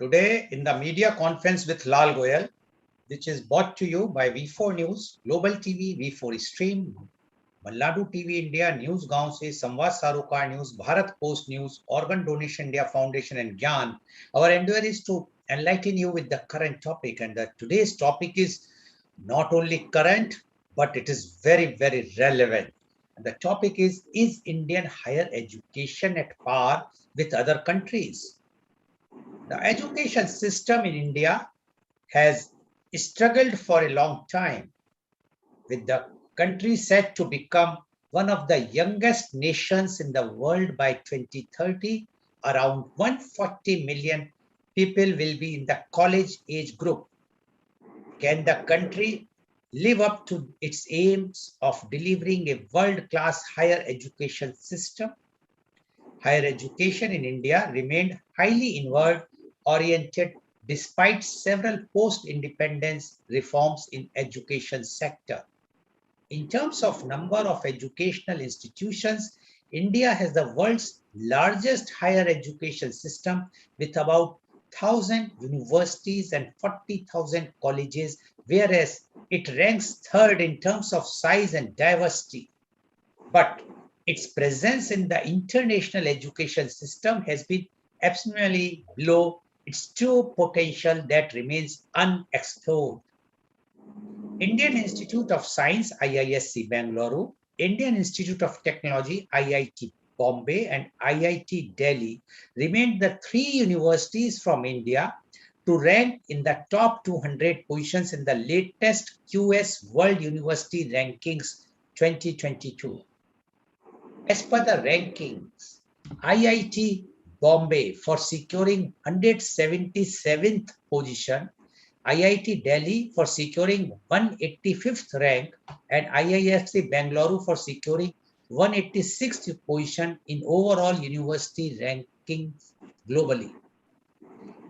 Today in the media conference with Lal Goel, which is brought to you by V4 News, Global TV, V4 Stream, Malladu TV India, News Gaon se, Samvad Sarokar News, Bharat Post News, Organ Donation India Foundation and Gyan. Our endeavor is to enlighten you with the current topic, and today's topic is not only current, but it is very, very relevant. And the topic is Indian higher education at par with other countries? The education system in India has struggled for a long time, with the country set to become one of the youngest nations in the world by 2030. Around 140 million people will be in the college age group. Can the country live up to its aims of delivering a world-class higher education system? Higher education in India remained highly inward-oriented despite several post-independence reforms in education sector. In terms of number of educational institutions, India has the world's largest higher education system with about 1,000 universities and 40,000 colleges, whereas it ranks third in terms of size and diversity. But its presence in the international education system has been abysmally below its true potential that remains unexplored. Indian Institute of Science, IISc Bangalore, Indian Institute of Technology, IIT Bombay, and IIT Delhi remained the three universities from India to rank in the top 200 positions in the latest QS World University Rankings 2022. As per the rankings, IIT Bombay for securing 177th position, IIT Delhi for securing 185th rank, and IISc Bangalore for securing 186th position in overall university rankings globally.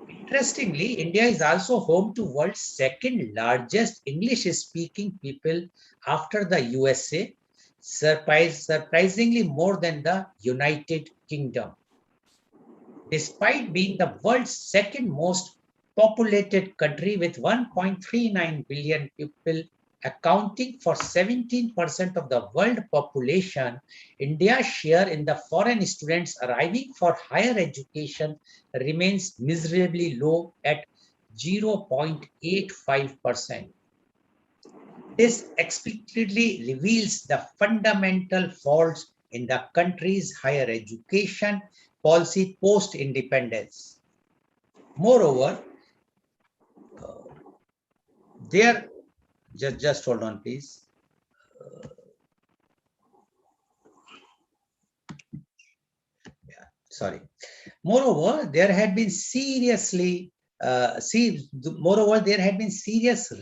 Interestingly, India is also home to world's second largest English-speaking people after the USA, surprisingly more than the United Kingdom. Despite being the world's second most populated country with 1.39 billion people, accounting for 17% of the world population, India's share in the foreign students arriving for higher education remains miserably low at 0.85%. This explicitly reveals the fundamental faults in the country's higher education policy post-independence. Moreover, there, just hold on, please. Sorry. Moreover, there had been serious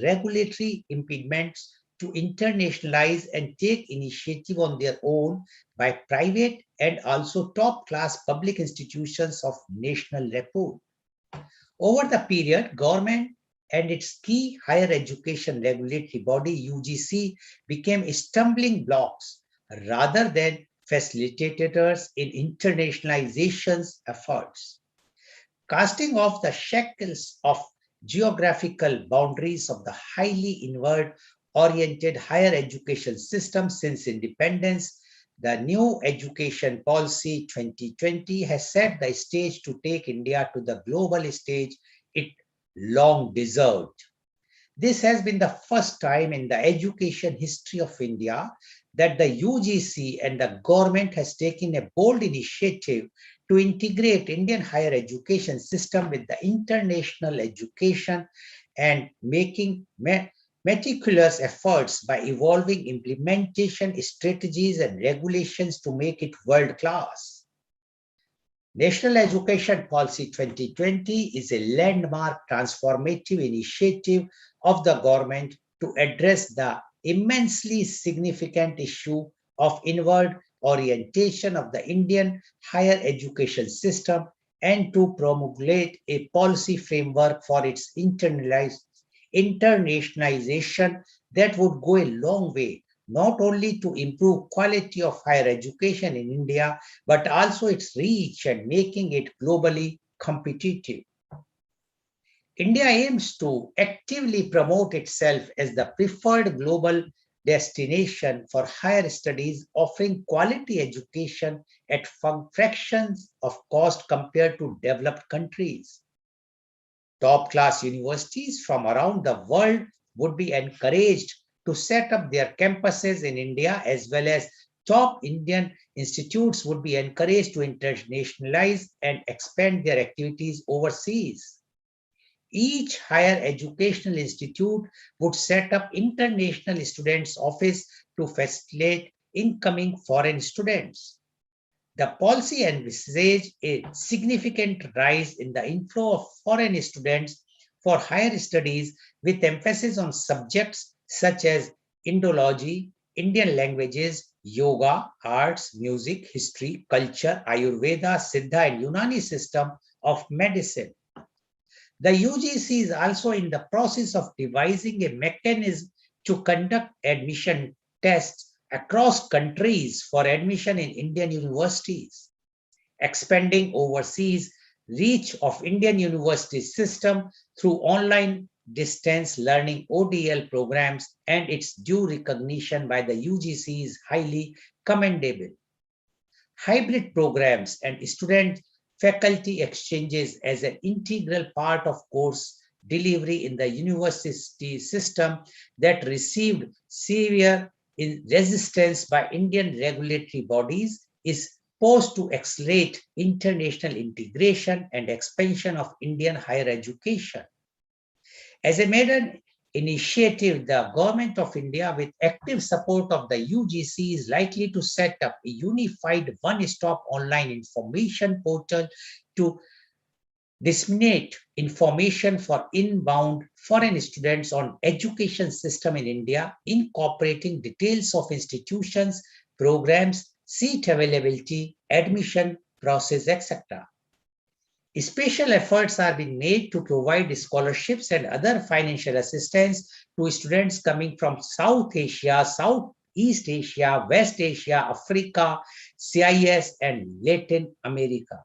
regulatory impediments to internationalize and take initiative on their own by private and also top-class public institutions of national repute. Over the period, government and its key higher education regulatory body, UGC, became stumbling blocks rather than facilitators in internationalization's efforts. Casting off the shackles of geographical boundaries of the highly inward-oriented higher education system since independence, the new education policy 2020 has set the stage to take India to the global stage it long deserved. This has been the first time in the education history of India that the UGC and the government has taken a bold initiative to integrate Indian higher education system with the international education and making meticulous efforts by evolving implementation strategies and regulations to make it world-class. National Education Policy 2020 is a landmark transformative initiative of the government to address the immensely significant issue of inward orientation of the Indian higher education system and to promulgate a policy framework for its internationalization that would go a long way, not only to improve quality of higher education in India, but also its reach and making it globally competitive. India aims to actively promote itself as the preferred global destination for higher studies, offering quality education at fractions of cost compared to developed countries. Top class universities from around the world would be encouraged to set up their campuses in India, as well as top Indian institutes would be encouraged to internationalize and expand their activities overseas. Each higher educational institute would set up international students office to facilitate incoming foreign students. The policy envisages a significant rise in the inflow of foreign students for higher studies, with emphasis on subjects such as Indology, Indian languages, yoga, arts, music, history, culture, Ayurveda, Siddha, and Unani system of medicine. The UGC is also in the process of devising a mechanism to conduct admission tests across countries for admission in Indian universities. Expanding overseas reach of Indian university system through online distance learning ODL programs and its due recognition by the UGC is highly commendable. Hybrid programs and student faculty exchanges as an integral part of course delivery in the university system that received severe resistance by Indian regulatory bodies is poised to accelerate international integration and expansion of Indian higher education. As a maiden initiative, the Government of India, with active support of the UGC, is likely to set up a unified one-stop online information portal to disseminate information for inbound foreign students on education system in India, incorporating details of institutions, programs, seat availability, admission process, etc. Special efforts are being made to provide scholarships and other financial assistance to students coming from South Asia, Southeast Asia, West Asia, Africa, CIS, and Latin America.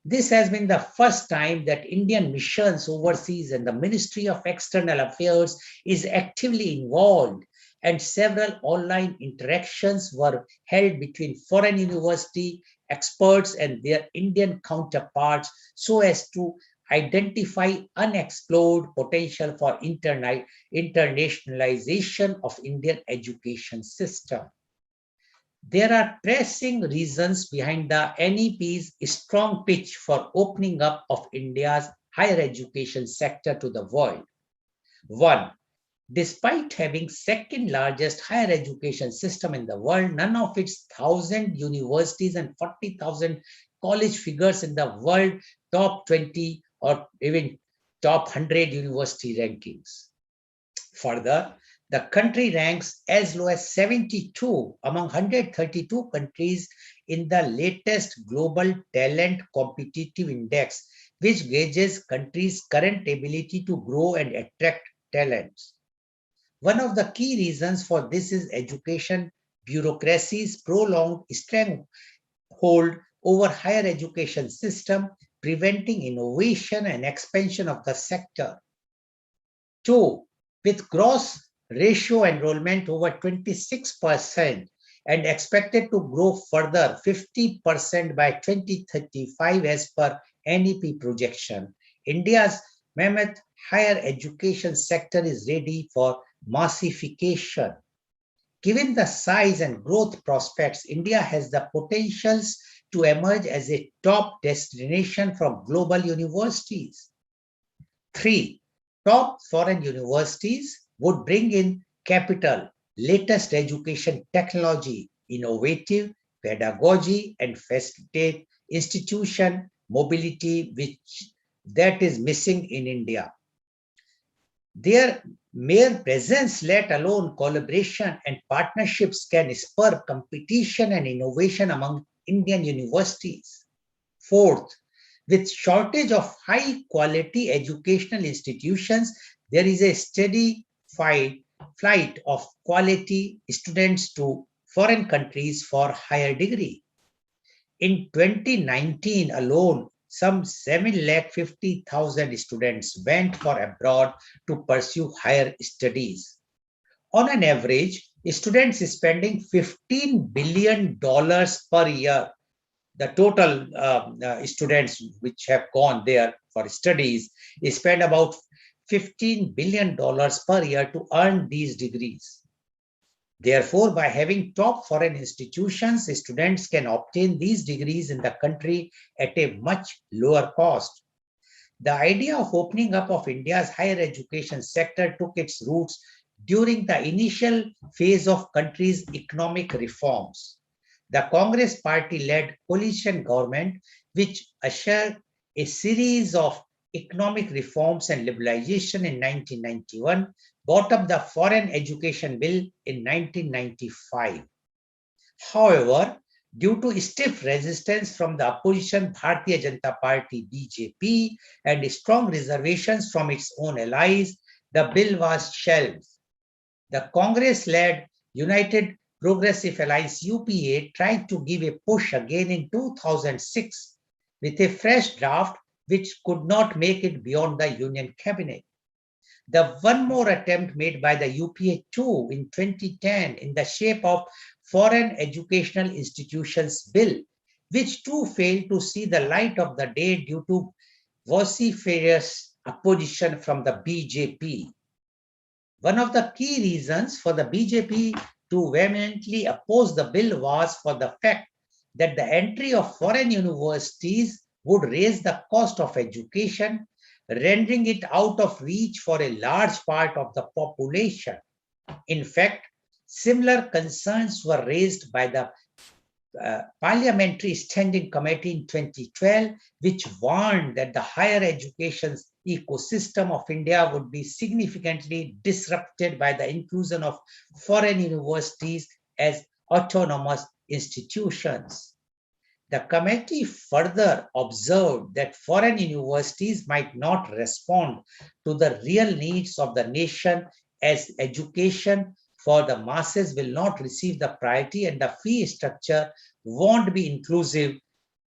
This has been the first time that Indian missions overseas and the Ministry of External Affairs is actively involved, and several online interactions were held between foreign university experts and their Indian counterparts so as to identify unexplored potential for internationalization of Indian education system. There are pressing reasons behind the NEP's strong pitch for opening up of India's higher education sector to the world. One, despite having second largest higher education system in the world, none of its 1,000 universities and 40,000 college figures in the world top 20 or even top 100 university rankings. Further, the country ranks as low as 72 among 132 countries in the latest Global Talent Competitive Index, which gauges countries' current ability to grow and attract talents. One of the key reasons for this is education bureaucracy's prolonged stranglehold over higher education system, preventing innovation and expansion of the sector. Two, with gross ratio enrollment over 26% and expected to grow further 50% by 2035 as per NEP projection, India's mammoth higher education sector is ready for massification. Given the size and growth prospects, India has the potentials to emerge as a top destination from global universities. Three, top foreign universities would bring in capital, latest education technology, innovative pedagogy, and facilitate institution mobility, which that is missing in India. Their mere presence, let alone collaboration and partnerships, can spur competition and innovation among Indian universities. Fourth, with shortage of high quality educational institutions, there is a steady flight of quality students to foreign countries for higher degree. In 2019 alone, some 750,000 students went for abroad to pursue higher studies. On an average, students spending $15 billion per year. The total students which have gone there for studies spend about $15 billion per year to earn these degrees. Therefore, by having top foreign institutions, students can obtain these degrees in the country at a much lower cost. The idea of opening up of India's higher education sector took its roots during the initial phase of country's economic reforms. The Congress party-led coalition government, which ushered a series of economic reforms and liberalization in 1991, brought up the Foreign Education Bill in 1995. However, due to stiff resistance from the opposition Bharatiya Janata Party BJP and strong reservations from its own allies, the bill was shelved. The Congress-led United Progressive Alliance UPA tried to give a push again in 2006 with a fresh draft which could not make it beyond the Union Cabinet. The one more attempt made by the UPA too in 2010 in the shape of Foreign Educational Institutions Bill, which too failed to see the light of the day due to vociferous opposition from the BJP. One of the key reasons for the BJP to vehemently oppose the bill was for the fact that the entry of foreign universities would raise the cost of education, rendering it out of reach for a large part of the population. In fact, similar concerns were raised by the Parliamentary Standing Committee in 2012, which warned that the higher education ecosystem of India would be significantly disrupted by the inclusion of foreign universities as autonomous institutions. The committee further observed that foreign universities might not respond to the real needs of the nation, as education for the masses will not receive the priority and the fee structure won't be inclusive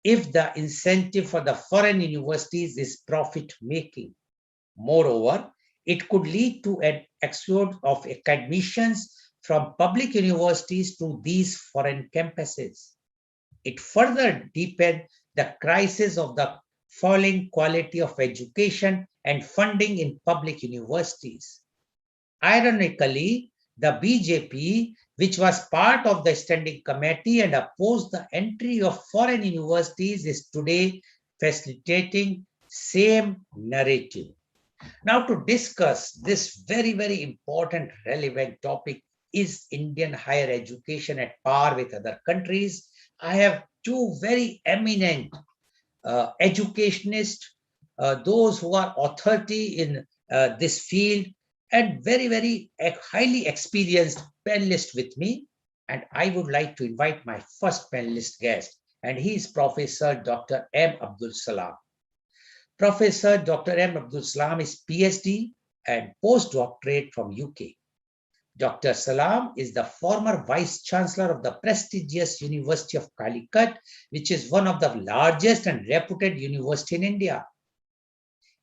if the incentive for the foreign universities is profit-making. Moreover, it could lead to an exodus of academicians from public universities to these foreign campuses. It further deepened the crisis of the falling quality of education and funding in public universities. Ironically, the BJP, which was part of the standing committee and opposed the entry of foreign universities, is today facilitating same narrative. Now, to discuss this very, very important, relevant topic, is Indian higher education at par with other countries? I have two very eminent educationists, those who are authority in this field, and very, very highly experienced panelist with me. And I would like to invite my first panelist guest, and he is Professor Dr. M. Abdul Salam. Professor Dr. M. Abdul Salam is PhD and postdoctorate from UK. Dr. Salam is the former Vice Chancellor of the prestigious University of Calicut, which is one of the largest and reputed university in India.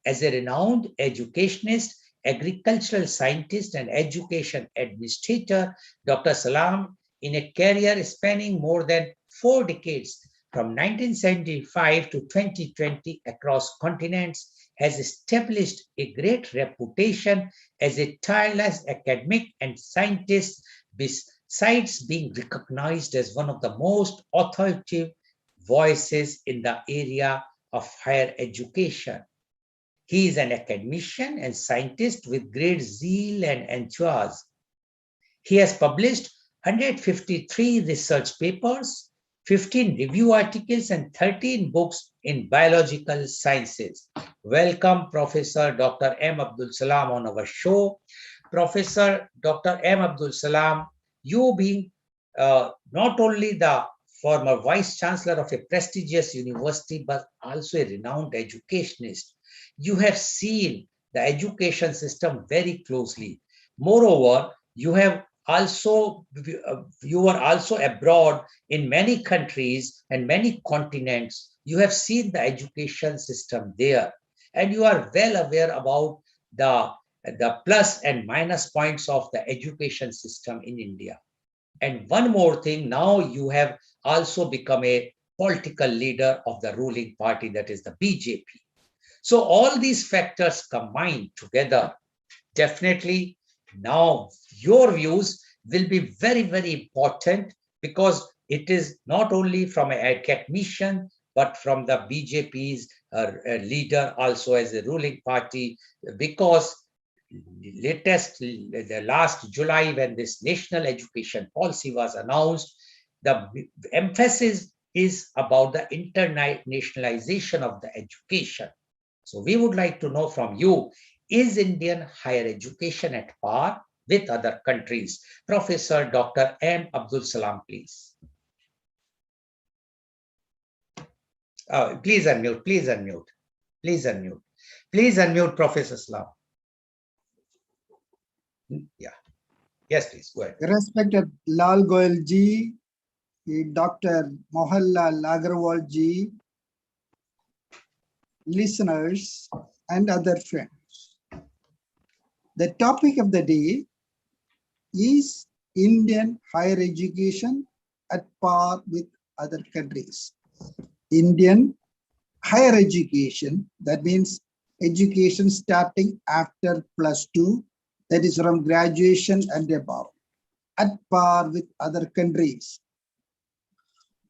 As a renowned educationist, agricultural scientist, and education administrator, Dr. Salam, in a career spanning more than 4 decades, from 1975 to 2020 across continents, has established a great reputation as a tireless academic and scientist, besides being recognized as one of the most authoritative voices in the area of higher education. He is an academician and scientist with great zeal and enthusiasm. He has published 153 research papers, 15 review articles, and 13 books in biological sciences. Welcome, Professor Dr. M. Abdul Salam on our show. Professor Dr. M. Abdul Salam, you being not only the former Vice Chancellor of a prestigious university, but also a renowned educationist, you have seen the education system very closely. Moreover, you have also you were also abroad in many countries and many continents. You have seen the education system there, and you are well aware about the plus and minus points of the education system in India. And one more thing, now you have also become a political leader of the ruling party, that is the BJP. So all these factors combined together, definitely now your views will be very, very important, because it is not only from an academician, but from the BJP's leader also as a ruling party, because the last July, when this national education policy was announced, the emphasis is about the internationalization of the education. So we would like to know from you, is Indian higher education at par with other countries? Professor Dr. M. Abdul Salam, please. Please unmute, please unmute, please unmute. Please unmute, Professor Salam. Yeah. Yes, please, go ahead. Respected Lal Goel ji, Dr. Mohanlal Agarwal ji, listeners, and other friends. The topic of the day is Indian higher education at par with other countries. Indian higher education, that means education starting after +2, that is from graduation and above, at par with other countries.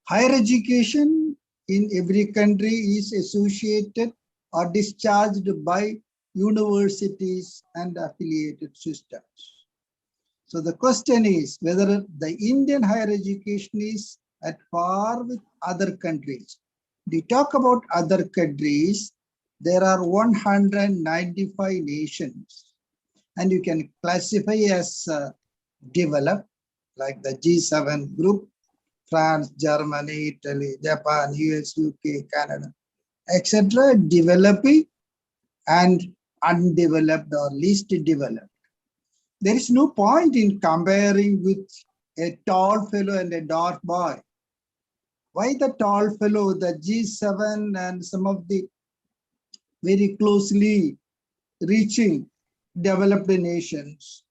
Higher education in every country is associated or discharged by universities and affiliated systems. So the question is whether the Indian higher education is at par with other countries. We talk about other countries, there are 195 nations, and you can classify as developed, like the G7 group, France, Germany, Italy, Japan, US, UK, Canada, etc., developing and undeveloped or least developed. There is no point in comparing with a tall fellow and a dark boy. Why the tall fellow, the G7 and some of the very closely reaching developed nations?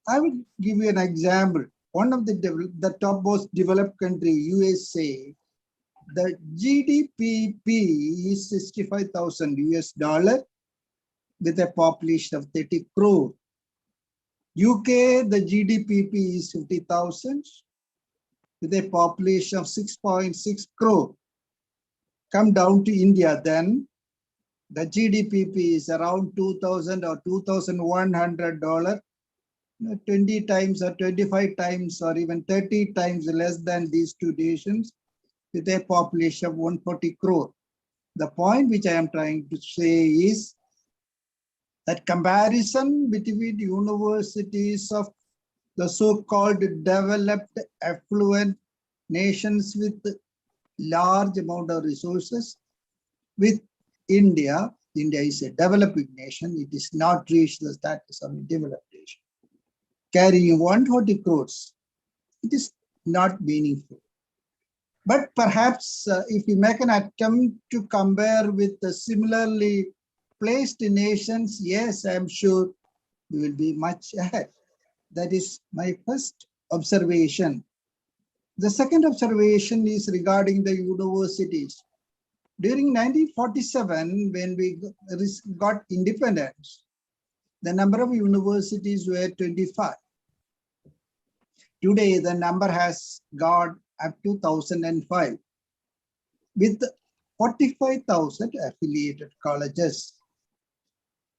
I will give you an example. One of the top most developed country, USA, the GDP is 65,000 US dollar with a population of 30 crore. UK, the GDP is 50,000 with a population of 6.6 crore. Come down to India, then the GDP is around 2,000 or $2,100, 20 times or 25 times or even 30 times less than these two nations, with a population of 140 crore. The point which I am trying to say is that comparison between universities of the so-called developed affluent nations with large amount of resources with India. India is a developing nation. It is not reached the status of a developed nation. Carrying 140 crores, it is not meaningful. But perhaps if we make an attempt to compare with the similarly placed nations, yes, I am sure we will be much ahead. That is my first observation. The second observation is regarding the universities. During 1947, when we got independence, the number of universities were 25. Today, the number has got up to 1,005 with 45,000 affiliated colleges.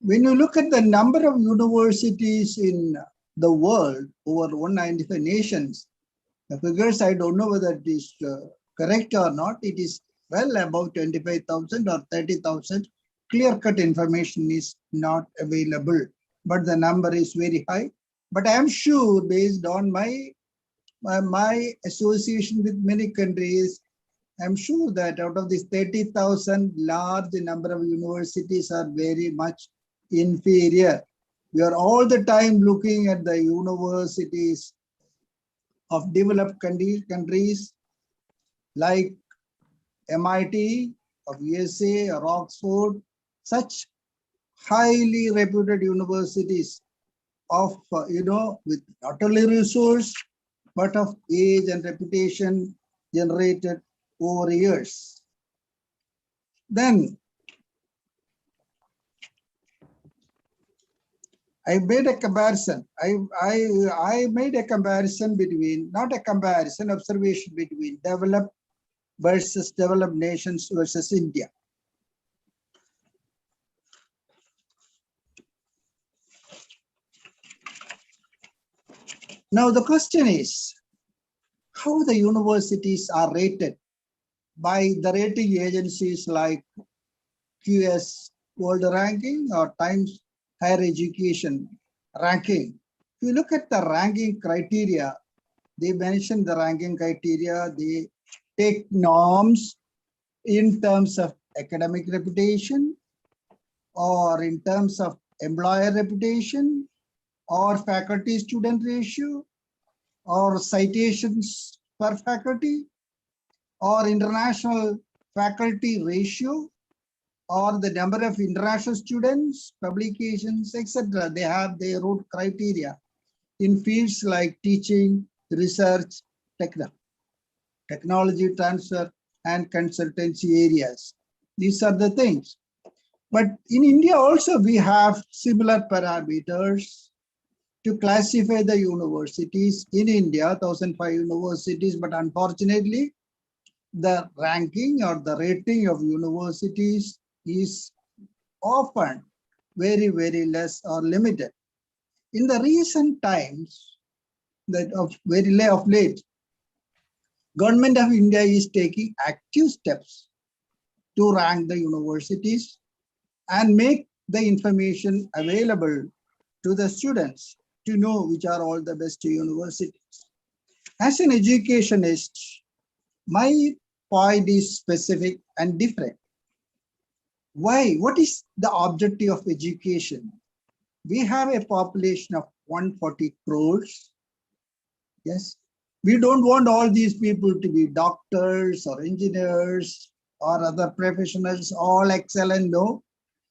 When you look at the number of universities in the world, over 195 nations, the figures, I don't know whether it is correct or not. It is well above 25,000 or 30,000. Clear-cut information is not available, but the number is very high. But I am sure, based on my association with many countries, I'm sure that out of these 30,000, large number of universities are very much inferior. We are all the time looking at the universities of developed countries like MIT of USA or Oxford, such highly reputed universities of, with not only resource, but of age and reputation generated over years. Then I made a comparison. I made a comparison between, not a comparison, observation between developed versus developed nations versus India. Now the question is, how the universities are rated by the rating agencies like QS World Ranking or Times Higher Education Ranking. If you look at the ranking criteria, they mention the ranking criteria, they take norms in terms of academic reputation or in terms of employer reputation or faculty student ratio or citations per faculty or international faculty ratio or the number of international students, publications, etc. They have their own criteria in fields like teaching, research, technology transfer, and consultancy areas. These are the things. But in India also, we have similar parameters to classify the universities. In India, 1,005 universities, but unfortunately, the ranking or the rating of universities is often very, very less or limited. In the recent times, of late, Government of India is taking active steps to rank the universities and make the information available to the students to know which are all the best universities. As an educationist, my point is specific and different. Why? What is the objective of education? We have a population of 140 crores. Yes. We don't want all these people to be doctors or engineers or other professionals, all excellent. No.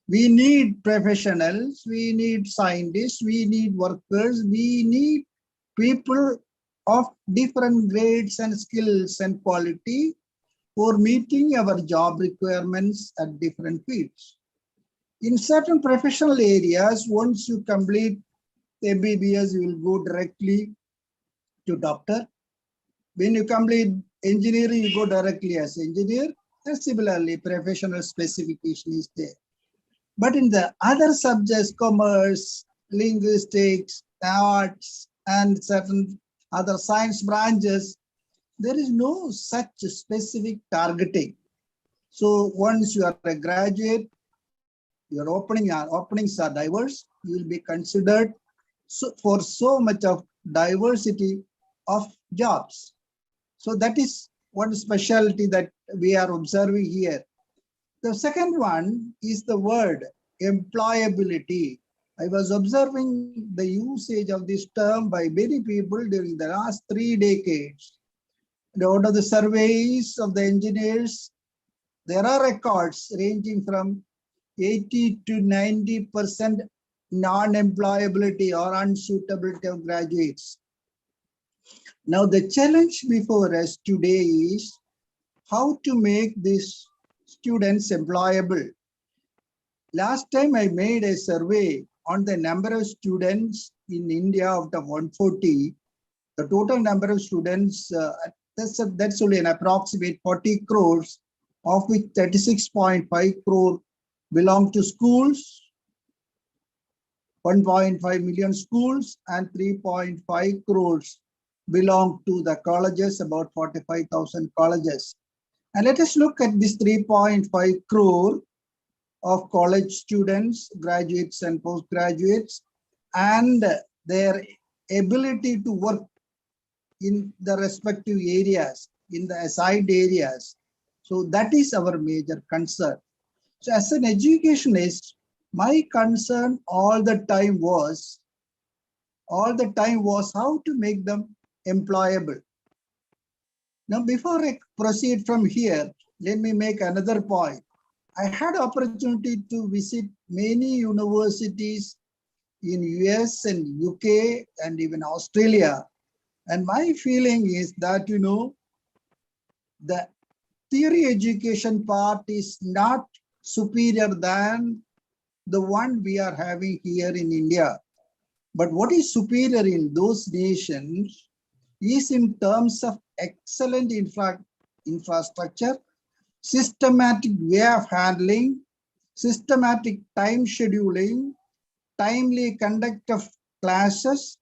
We need professionals, we need scientists, we need workers, we need people of different grades and skills and quality for meeting our job requirements at different fields. In certain professional areas, once you complete MBBS, you will go directly to doctor. When you complete engineering, you go directly as engineer. And similarly, professional specification is there. But in the other subjects, commerce, linguistics, arts, and certain other science branches, there is no such specific targeting. So once you are a graduate, your openings are diverse. You will be considered for so much of diversity of jobs. So that is one specialty that we are observing here. The second one is the word employability. I was observing the usage of this term by many people during the last 3 decades. And out of the surveys of the engineers, there are records ranging from 80 to 90% non-employability or unsuitability of graduates. Now the challenge before us today is how to make these students employable. Last time I made a survey on the number of students in India out of 140. The total number of students, that's only an approximate 40 crores, of which 36.5 crore belong to schools, 1.5 million schools, and 3.5 crores belong to the colleges, about 45,000 colleges. And let us look at this 3.5 crore of college students, graduates and postgraduates, and their ability to work in the respective areas, in the assigned areas. So that is our major concern. So as an educationist, my concern all the time was how to make them employable. Now, before I proceed from here, let me make another point. I had opportunity to visit many universities in US and UK and even Australia. And my feeling is that, the theory education part is not superior than the one we are having here in India. But what is superior in those nations is in terms of excellent infrastructure, systematic way of handling, systematic time scheduling, timely conduct of classes,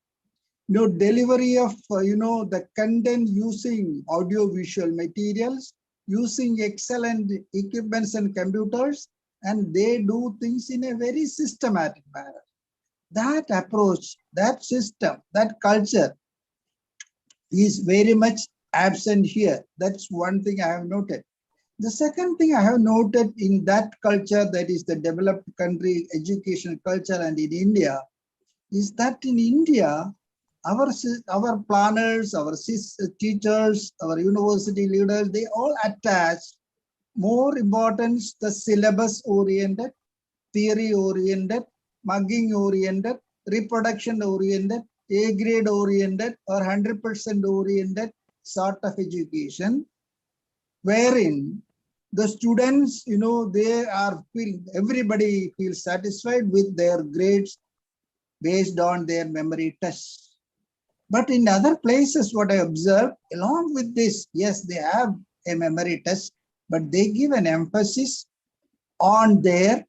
delivery of the content using audio-visual materials, using excellent equipments and computers, and they do things in a very systematic manner. That approach, that system, that culture is very much absent here. That's one thing I have noted. The second thing I have noted in that culture, that is the developed country education culture, and in India, is that in India, our planners, our teachers, our university leaders, they all attach more importance the syllabus oriented, theory oriented, mugging oriented, reproduction oriented, A grade oriented, or 100% oriented sort of education, wherein the students, everybody feels satisfied with their grades based on their memory tests. But in other places, what I observed, along with this, yes, they have a memory test, but they give an emphasis on their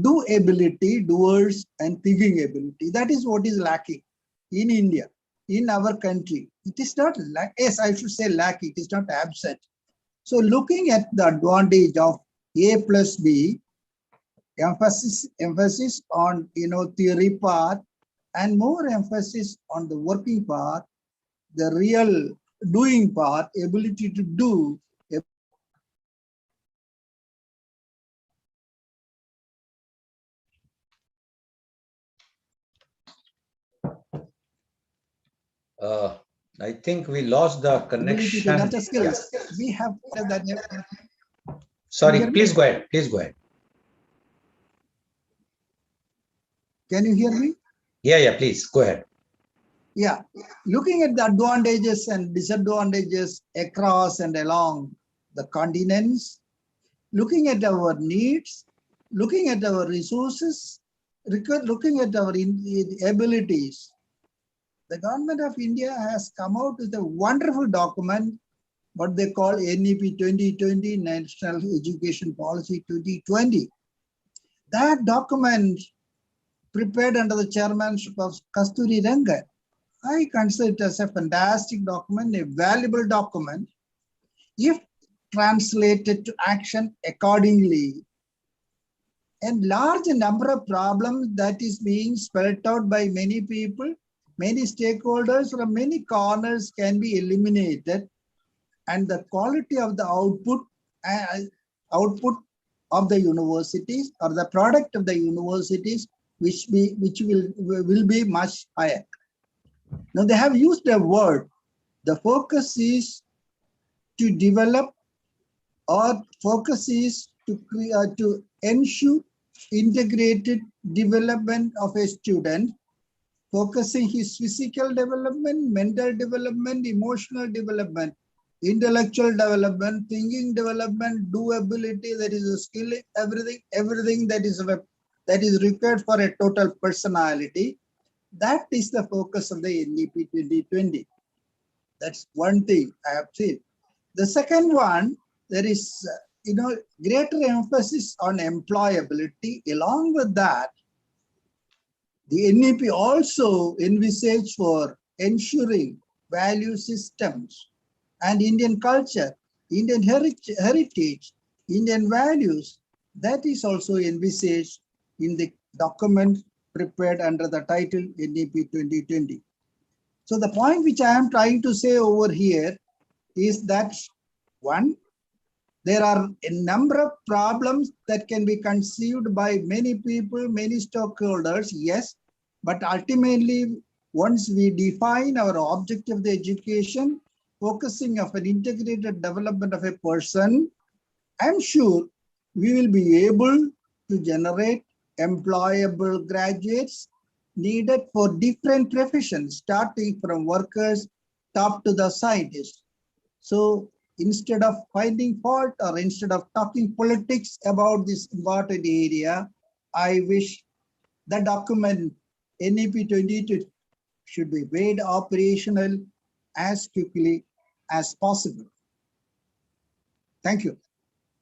doers and thinking ability. That is what is lacking in India, in our country. It is not, yes, I should say lacking, it is not absent. So looking at the advantage of A plus B, emphasis on theory part, and more emphasis on the working part, the real doing part, ability to do. I think we lost the connection. Ability to skills. Yeah. We have that. Sorry, please go ahead. Please go ahead. Can you hear me? Yeah, please go ahead. Yeah, looking at the advantages and disadvantages across and along the continents, looking at our needs, looking at our resources, looking at our abilities, the government of India has come out with a wonderful document, what they call NEP 2020, National Education Policy 2020. That document, prepared under the chairmanship of Kasturi Rangan, I consider it as a fantastic document, a valuable document, if translated to action accordingly. And large number of problems that is being spelled out by many people, many stakeholders from many corners can be eliminated, and the quality of the output of the universities, or the product of the universities, which will be much higher. Now they have used a word. The focus is to develop, or focus is to ensure integrated development of a student, focusing his physical development, mental development, emotional development, intellectual development, thinking development, doability, that is a skill, everything that is required for a total personality. That is the focus of the NEP 2020. That's one thing I have seen. The second one, there is greater emphasis on employability. Along with that, the NEP also envisaged for ensuring value systems and Indian culture, Indian heritage, Indian values. That is also envisaged in the document prepared under the title NEP 2020. So the point which I am trying to say over here is that, one, there are a number of problems that can be conceived by many people, many stakeholders, yes, but ultimately once we define our objective of the education, focusing of an integrated development of a person, I'm sure we will be able to generate employable graduates needed for different professions, starting from workers top to the scientists. So instead of finding fault or instead of talking politics about this important area, I wish the document NEP 22 should be made operational as quickly as possible. Thank you.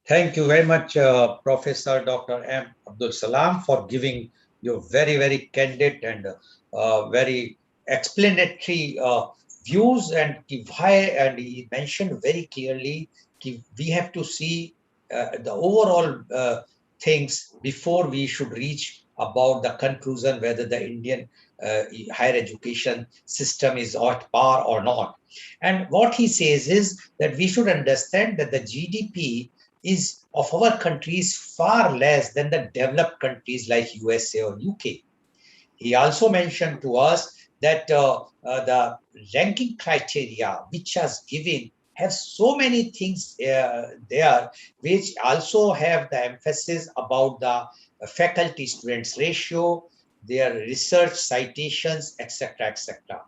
Thank you very much, Professor Dr. M. Abdul Salam, for giving your very, very candid and very explanatory views and why. And he mentioned very clearly we have to see the overall things before we should reach about the conclusion whether the Indian higher education system is at par or not. And what he says is that we should understand that the GDP is of our countries far less than the developed countries like USA or UK. He also mentioned to us that the ranking criteria which is given have so many things there which also have the emphasis about the faculty students ratio, their research citations, etc., etc.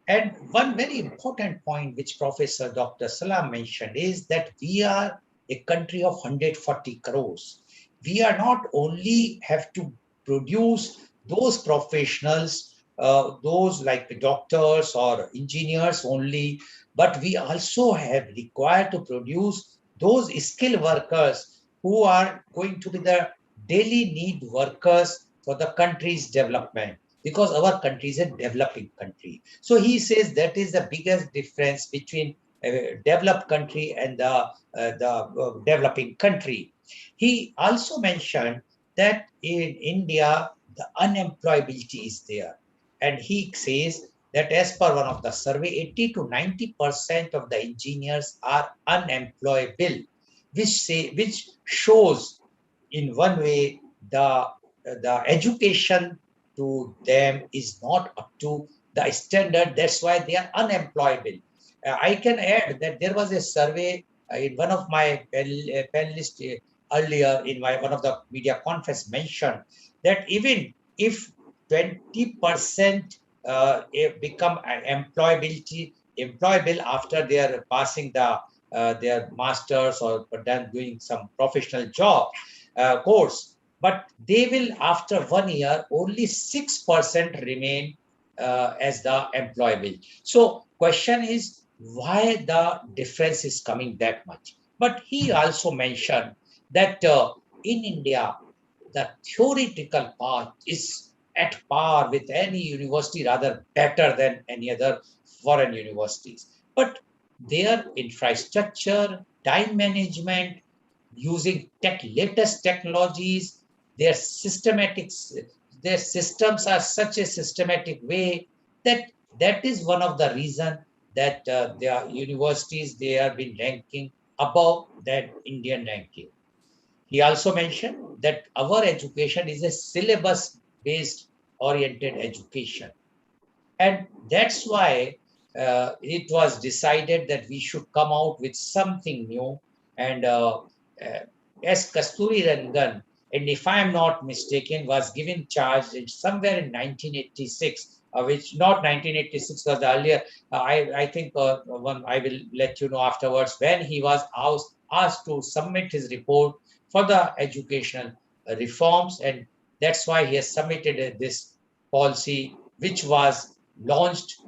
And one very important point which Professor Dr. Salam mentioned is that we are a country of 140 crores. We are not only have to produce those professionals, those like doctors or engineers only, but we also have required to produce those skilled workers who are going to be the daily need workers for the country's development, because our country is a developing country. So he says that is the biggest difference between a developed country and the developing country. He also mentioned that in India, the unemployability is there. And he says that as per one of the survey, 80 to 90% of the engineers are unemployable, which shows in one way the education to them is not up to the standard. That's why they are unemployable. I can add that there was a survey in one of my panelists earlier in one of the media conference mentioned that even if 20% become employable after they are passing their masters or done doing some professional job course, but they will after 1 year only 6% remain as the employable. So question is why the difference is coming that much. But he also mentioned that in India the theoretical part is at par with any university, rather better than any other foreign universities. But their infrastructure, time management, using latest technologies, their systematics, their systems are such a systematic way that that is one of the reason that their universities, they have been ranking above that Indian ranking. He also mentioned that our education is a syllabus based oriented education. And that's why it was decided that we should come out with something new. And as Kasturi Rangan, and if I am not mistaken, was given charge somewhere in 1986, which not 1986 was earlier. I think one I will let you know afterwards when he was asked to submit his report for the educational reforms, and that's why he has submitted this policy, which was launched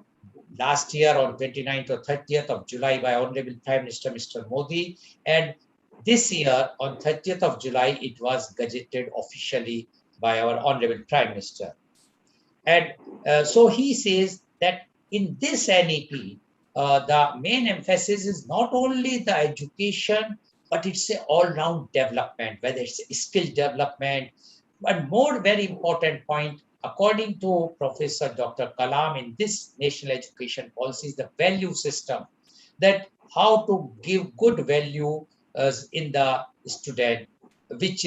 last year on 29th or 30th of July by Honorable Prime Minister Mr. Modi. And this year on 30th of July, it was gazetted officially by our Honorable Prime Minister. And so he says that in this NEP, the main emphasis is not only the education, but it's an all-round development, whether it's skill development. One more very important point, according to Professor Dr. Kalam, in this national education policy is the value system, that how to give good value in the student, which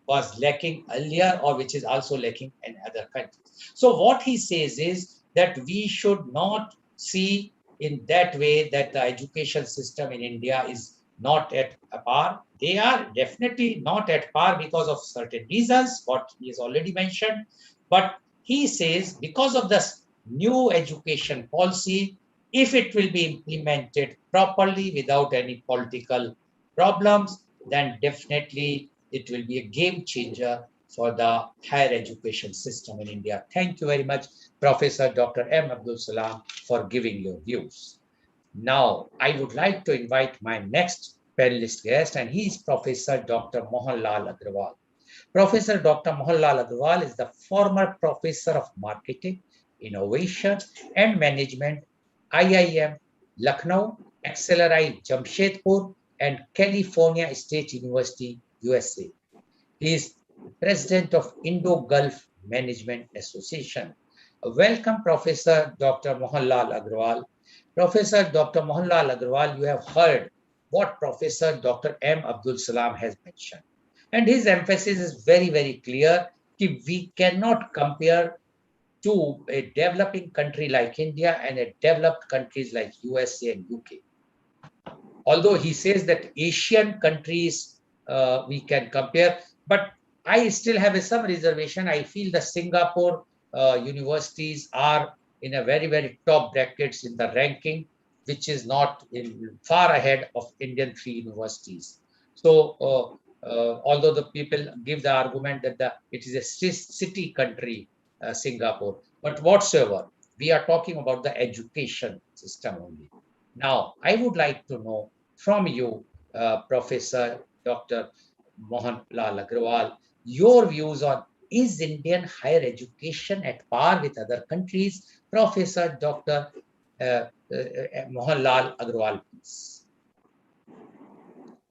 was lacking earlier or which is also lacking in other countries. So what he says is that we should not see in that way that the education system in India is not at par. They are definitely not at par because of certain reasons, what he has already mentioned. But he says because of the new education policy, if it will be implemented properly without any political problems, then definitely it will be a game changer for the higher education system in India. Thank you very much, Professor Dr. M. Abdul Salam, for giving your views. Now, I would like to invite my next panelist guest, and he is Professor Dr. Mohanlal Agrawal. Professor Dr. Mohanlal Agrawal is the former professor of marketing, innovation, and management, IIM, Lucknow, XLRI, Jamshedpur, and California State University, USA. He is president of Indo-Gulf Management Association. Welcome, Professor Dr. Mohanlal Agrawal. Professor Dr. Mohanlal Agrawal, you have heard what Professor Dr. M. Abdul Salam has mentioned. And his emphasis is very, very clear that we cannot compare to a developing country like India and a developed countries like USA and UK. Although he says that Asian countries we can compare, but I still have some reservation. I feel the Singapore universities are in a very, very top brackets in the ranking, which is not in far ahead of Indian three universities. So, although the people give the argument that it is a city country, Singapore, but whatsoever, we are talking about the education system only. Now, I would like to know from you, Professor Dr. Mohanlal Agrawal, your views on is Indian higher education at par with other countries? Professor Dr. Mohanlal Agrawal, please.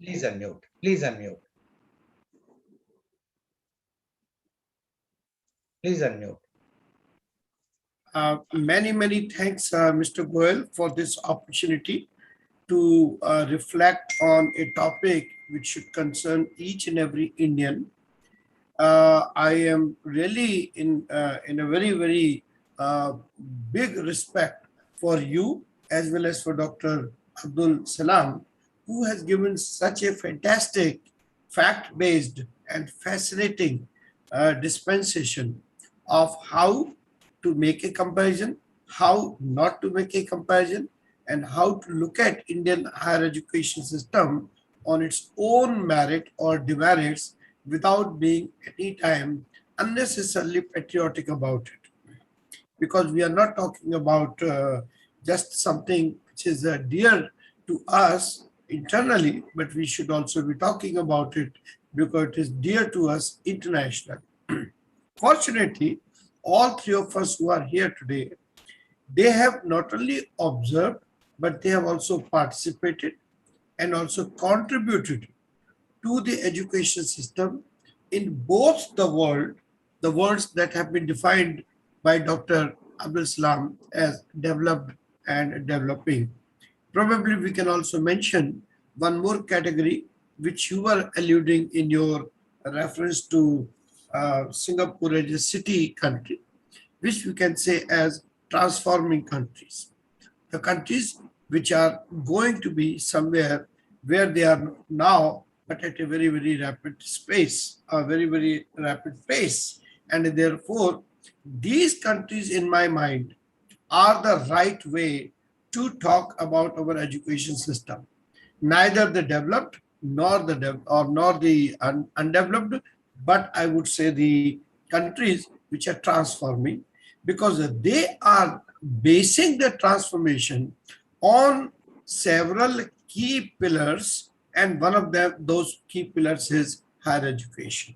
Please unmute. Please unmute. Please unmute. Many thanks, Mr. Goel, for this opportunity to reflect on a topic which should concern each and every Indian. I am really in a very big respect for you as well as for Dr. Abdul Salam, who has given such a fantastic, fact-based and fascinating dispensation of how to make a comparison, how not to make a comparison, and how to look at Indian higher education system on its own merit or demerits without being any time unnecessarily patriotic about it. Because we are not talking about just something which is dear to us internally, but we should also be talking about it because it is dear to us internationally. Fortunately, all three of us who are here today, they have not only observed, but they have also participated and also contributed to the education system in both the worlds that have been defined by Dr. Abdul Salam as developed and developing. Probably we can also mention one more category which you were alluding in your reference to Singapore as a city country, which we can say as transforming countries. The countries which are going to be somewhere where they are now, but at a very rapid space, a very rapid pace. And therefore, these countries in my mind are the right way to talk about our education system. Neither the developed nor the undeveloped, but I would say the countries which are transforming, because they are basing the transformation on several key pillars, and one of those key pillars is higher education.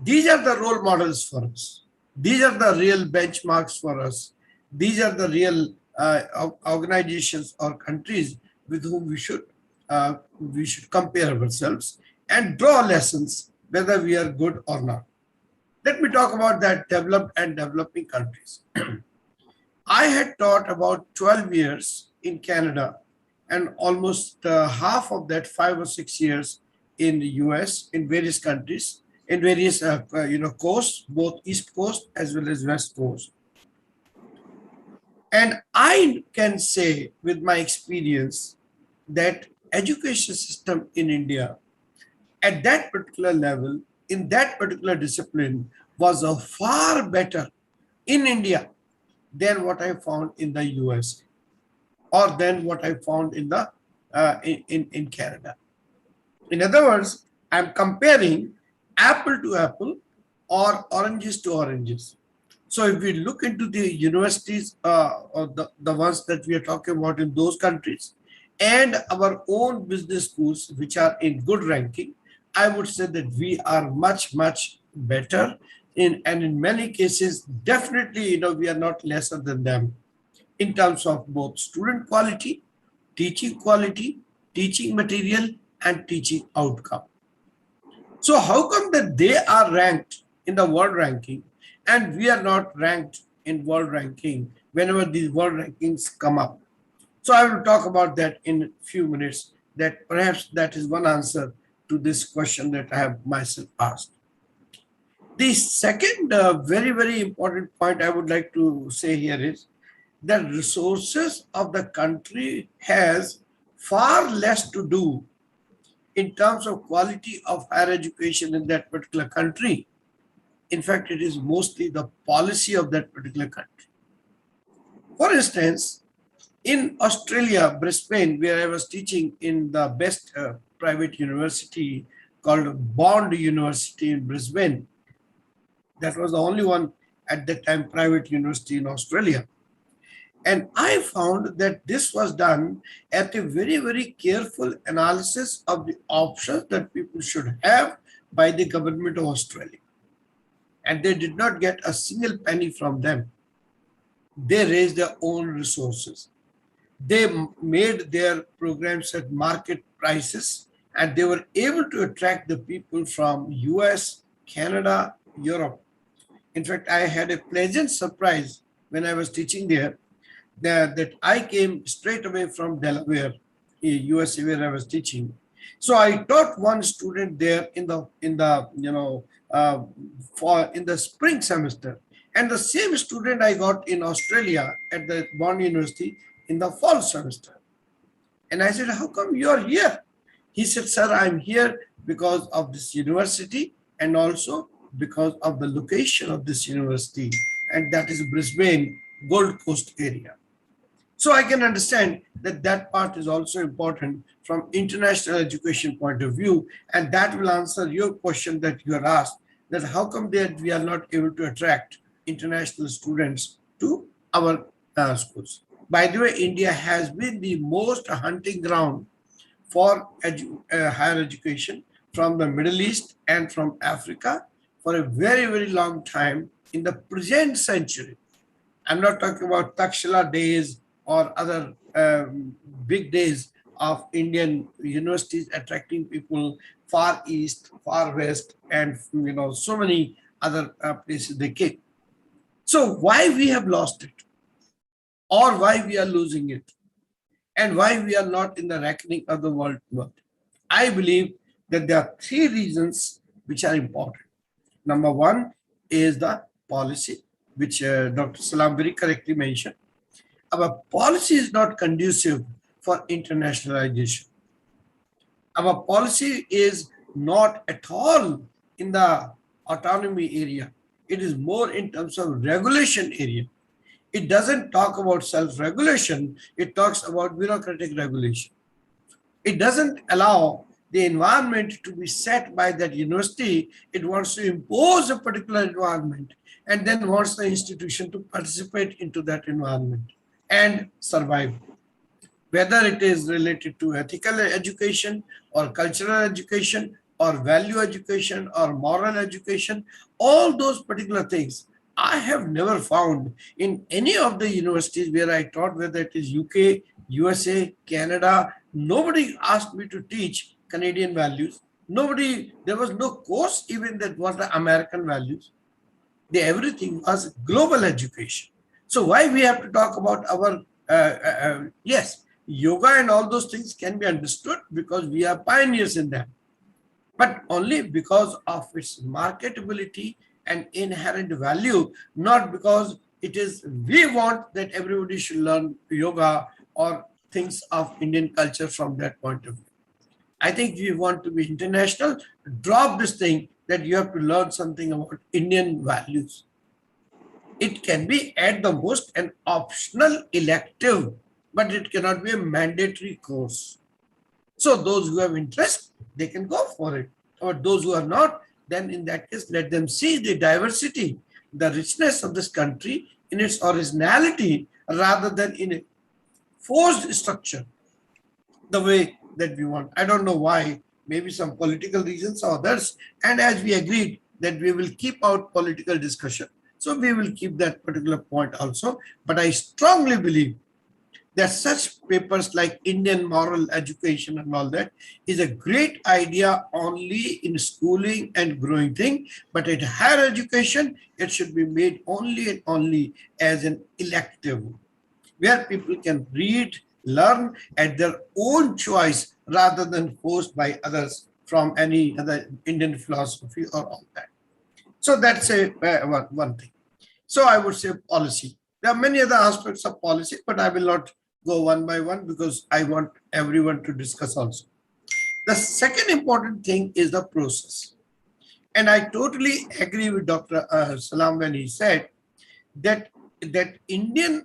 These are the role models for us. These are the real benchmarks for us. These are the real organizations or countries with whom we should compare ourselves and draw lessons whether we are good or not. Let me talk about that developed and developing countries. I had taught about 12 years in Canada and almost half of that 5 or 6 years in the US, in various countries, in various coasts, both East Coast as well as West Coast. And I can say with my experience that education system in India at that particular level, in that particular discipline, was a far better in India than what I found in the US or than what I found in the in Canada. In other words, I'm comparing apple to apple or oranges to oranges. So if we look into the universities or the ones that we are talking about in those countries and our own business schools, which are in good ranking, I would say that we are much, much better in, and in many cases, definitely, we are not lesser than them in terms of both student quality, teaching material, and teaching outcome. So how come that they are ranked in the world ranking and we are not ranked in world ranking whenever these world rankings come up? So I will talk about that in a few minutes. That perhaps that is one answer to this question that I have myself asked. The second very, very important point I would like to say here is the resources of the country has far less to do in terms of quality of higher education in that particular country. In fact, it is mostly the policy of that particular country. For instance, in Australia, Brisbane, where I was teaching in the best private university called Bond University in Brisbane, that was the only one at that time private university in Australia. And I found that this was done at a very, very careful analysis of the options that people should have by the government of Australia. And they did not get a single penny from them. They raised their own resources. They made their programs at market prices, and they were able to attract the people from US, Canada, Europe. In fact, I had a pleasant surprise when I was teaching there that I came straight away from Delaware, USA, where I was teaching. So I taught one student there for in the spring semester, and the same student I got in Australia at the Bond University in the fall semester. And I said, "How come you are here?" He said, "Sir, I'm here because of this university and also because of the location of this university, and that is Brisbane, Gold Coast area." So I can understand that that part is also important from international education point of view, and that will answer your question that you are asked, that how come that we are not able to attract international students to our schools. By the way, India has been the most hunting ground for higher education from the Middle East and from Africa for a very, very long time in the present century. I'm not talking about Takshila days or other big days of Indian universities attracting people far east, far west, and so many other places they came. So why we have lost it, or why we are losing it, and why we are not in the reckoning of the world? I believe that there are three reasons which are important. Number one is the policy, which Dr. Salam very correctly mentioned. Our policy is not conducive for internationalization. Our policy is not at all in the autonomy area. It is more in terms of regulation area. It doesn't talk about self-regulation. It talks about bureaucratic regulation. It doesn't allow the environment to be set by that university. It wants to impose a particular environment and then wants the institution to participate into that environment and survive. Whether it is related to ethical education or cultural education or value education or moral education, all those particular things I have never found in any of the universities where I taught, whether it is UK, USA, Canada. Nobody asked me to teach Canadian values. Nobody, there was no course even that was the American values. Everything was global education. So why we have to talk about our, yes, yoga and all those things can be understood because we are pioneers in that, but only because of its marketability and inherent value, not because It is, we want that everybody should learn yoga or things of Indian culture from that point of view. I think we want to be international, drop this thing that you have to learn something about Indian values. It can be at the most an optional elective, but it cannot be a mandatory course. So those who have interest, they can go for it. Or those who are not, then in that case, let them see the diversity, the richness of this country in its originality rather than in a forced structure, the way that we want. I don't know why, maybe some political reasons or others. And as we agreed that we will keep out political discussion, so we will keep that particular point also. But I strongly believe that such papers like Indian moral education and all that is a great idea only in schooling and growing thing, but at higher education, it should be made only and only as an elective, where people can read, learn at their own choice rather than forced by others from any other Indian philosophy or all that. So that's one thing. So I would say policy. There are many other aspects of policy, but I will not go one by one because I want everyone to discuss also. The second important thing is the process. And I totally agree with Dr. Salam when he said that Indian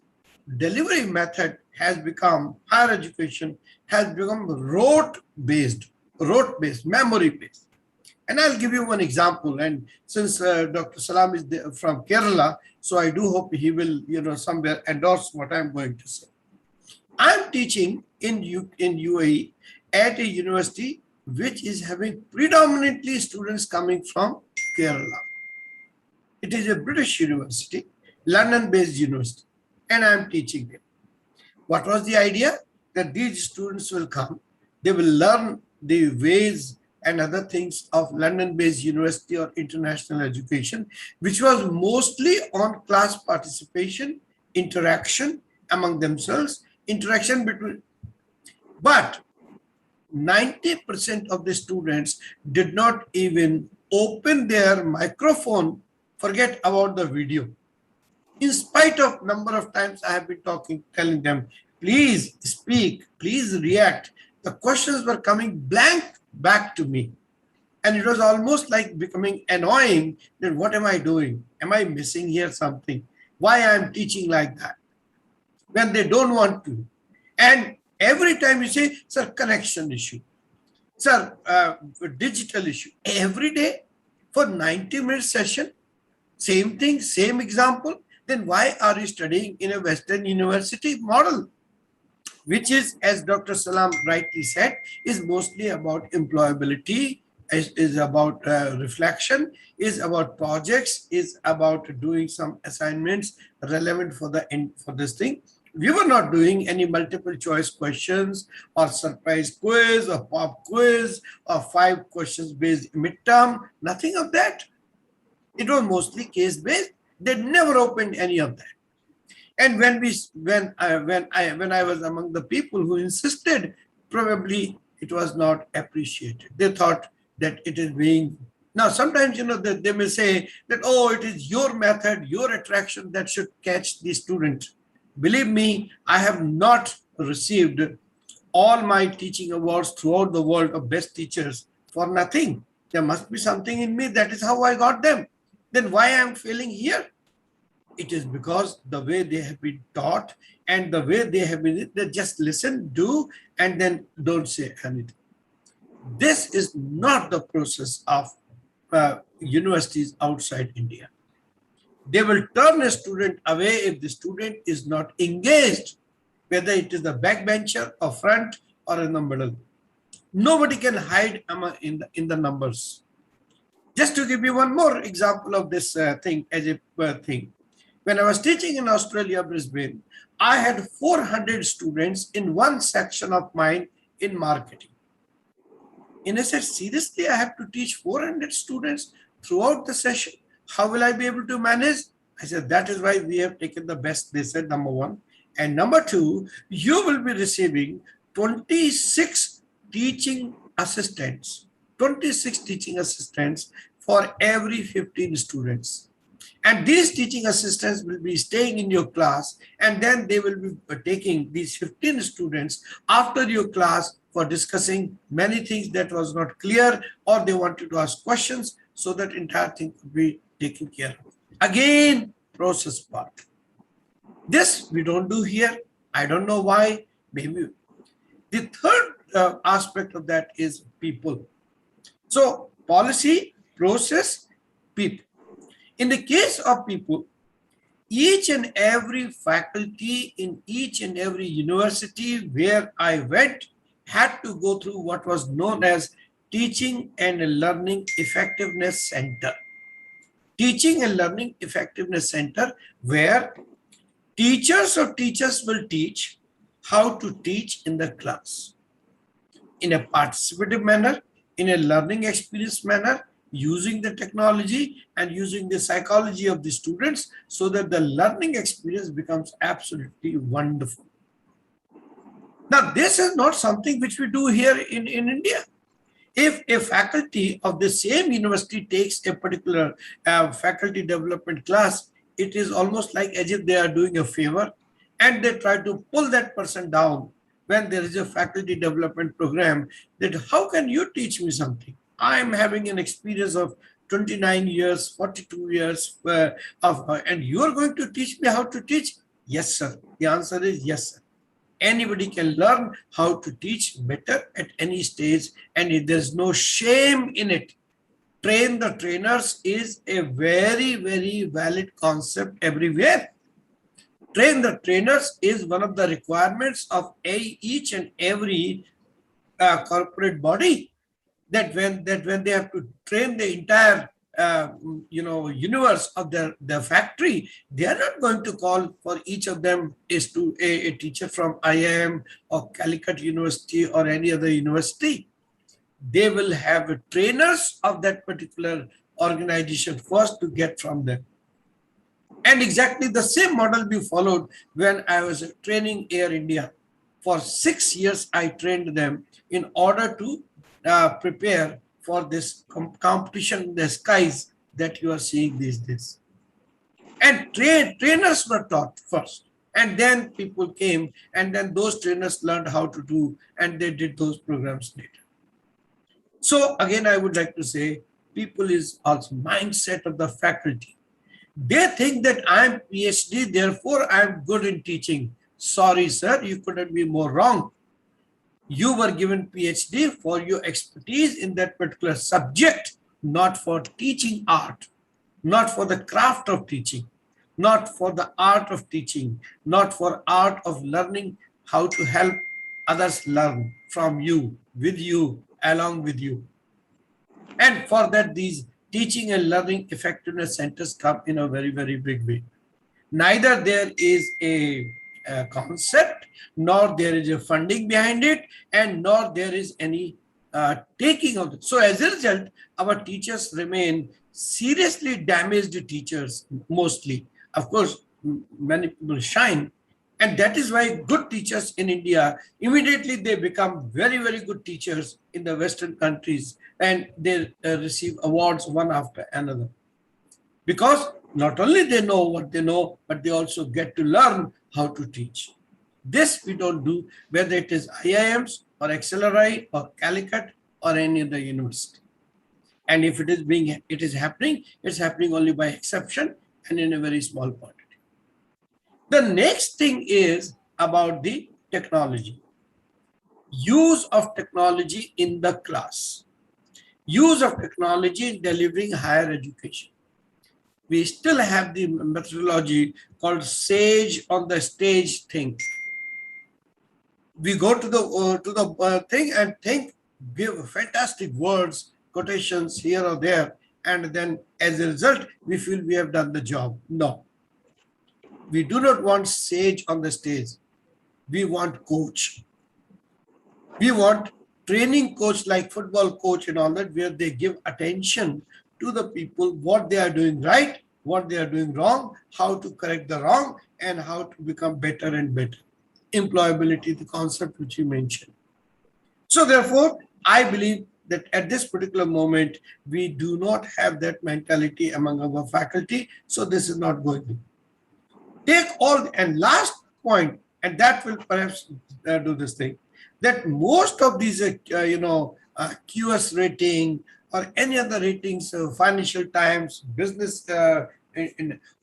delivery method has become, higher education has become rote-based, memory-based. And I'll give you one example. And since Dr. Salam is from Kerala, so I do hope he will, somewhere endorse what I'm going to say. I'm teaching in UAE at a university which is having predominantly students coming from Kerala. It is a British university, London-based university, and I'm teaching them. What was the idea? That these students will come, they will learn the ways and other things of London-based university or international education, which was mostly on class participation, interaction among themselves, interaction between, but 90% of the students did not even open their microphone, forget about the video. In spite of number of times I have been telling them, please speak, please react. The questions were coming blank back to me. And it was almost like becoming annoying that what am I doing? Am I missing here something? Why I'm teaching like that? When they don't want to. And every time you say, sir, connection issue. Sir, digital issue. Every day for 90-minute session, same thing, same example. Then why are you studying in a Western university model? Which is, as Dr. Salam rightly said, is mostly about employability, is about reflection, is about projects, is about doing some assignments relevant for this thing. We were not doing any multiple choice questions or surprise quiz or pop quiz or 5 questions based midterm, nothing of that. It was mostly case based. They never opened any of that. And when I was among the people who insisted, probably it was not appreciated. They thought that it is being, now sometimes they may say that, oh, it is your method, your attraction that should catch the student. Believe me, I have not received all my teaching awards throughout the world of best teachers for nothing. There must be something in me, that is how I got them. Then why I am failing here? It is because the way they have been taught and the way they have been, they just listen, do, and then don't say anything. This is not the process of universities outside India. They will turn a student away if the student is not engaged, whether it is the backbencher or front or in the middle. Nobody can hide in the numbers. Just to give you one more example of this thing as a thing. When I was teaching in Australia, Brisbane, I had 400 students in one section of mine in marketing. And I said, seriously, I have to teach 400 students throughout the session. How will I be able to manage? I said, that is why we have taken the best, they said, number one. And number two, you will be receiving 26 teaching assistants, 26 teaching assistants for every 15 students. And these teaching assistants will be staying in your class, and then they will be taking these 15 students after your class for discussing many things that was not clear, or they wanted to ask questions, so that entire thing could be taken care of. Again, process part. This we don't do here. I don't know why. Maybe. The third aspect of that is people. So policy, process, people. In the case of people, each and every faculty in each and every university where I went had to go through what was known as Teaching and Learning Effectiveness Center. Teaching and Learning Effectiveness Center, where teachers of teachers will teach how to teach in the class in a participative manner, in a learning experience manner, using the technology and using the psychology of the students, so that the learning experience becomes absolutely wonderful. Now, this is not something which we do here in India. If a faculty of the same university takes a particular faculty development class, it is almost like as if they are doing a favor, and they try to pull that person down when there is a faculty development program, that how can you teach me something? I am having an experience of 29 years, 42 years and you are going to teach me how to teach? Yes, sir. The answer is yes, sir. Anybody can learn how to teach better at any stage, and there's no shame in it. Train the trainers is a very, very valid concept everywhere. Train the trainers is one of the requirements of each and every corporate body, that when they have to train the entire universe of their factory, they are not going to call for each of them is to a teacher from IIM or Calicut University or any other university. They will have trainers of that particular organization first to get from them. And exactly the same model we followed when I was training Air India. For 6 years, I trained them in order to prepare for this competition in the skies that you are seeing these days. And trainers were taught first, and then people came, and then those trainers learned how to do, and they did those programs later. So again, I would like to say, people is also mindset of the faculty. They think that I'm PhD, therefore I'm good in teaching. Sorry, sir, you couldn't be more wrong. You were given PhD for your expertise in that particular subject, not for teaching art, not for the craft of teaching, not for the art of teaching, not for art of learning how to help others learn from you, with you, along with you. And for that, these teaching and learning effectiveness centers come in a very, very big way. Neither there is a concept, nor there is a funding behind it, and nor there is any taking of it. So as a result, our teachers remain seriously damaged teachers mostly. Of course, many people shine, and that is why good teachers in India, immediately they become very, very good teachers in the Western countries, and they receive awards one after another. Because not only they know what they know, but they also get to learn how to teach. This we don't do, whether it is IIMs or XLRI or Calicut or any other university. And if it is happening, it's happening only by exception and in a very small quantity. The next thing is about the technology. Use of technology in the class. Use of technology in delivering higher education. We still have the methodology called sage on the stage thing. We go to the thing and think, give fantastic words, quotations here or there, and then as a result, we feel we have done the job. No. We do not want sage on the stage. We want coach. We want training coach like football coach and all that, where they give attention to the people, what they are doing right, what they are doing wrong, how to correct the wrong, and how to become better and better. Employability, the concept which you mentioned. So therefore, I believe that at this particular moment, we do not have that mentality among our faculty. So this is not going to take all. And last point, and that will perhaps do this thing, that most of these, QS rating or any other ratings, Financial Times, business,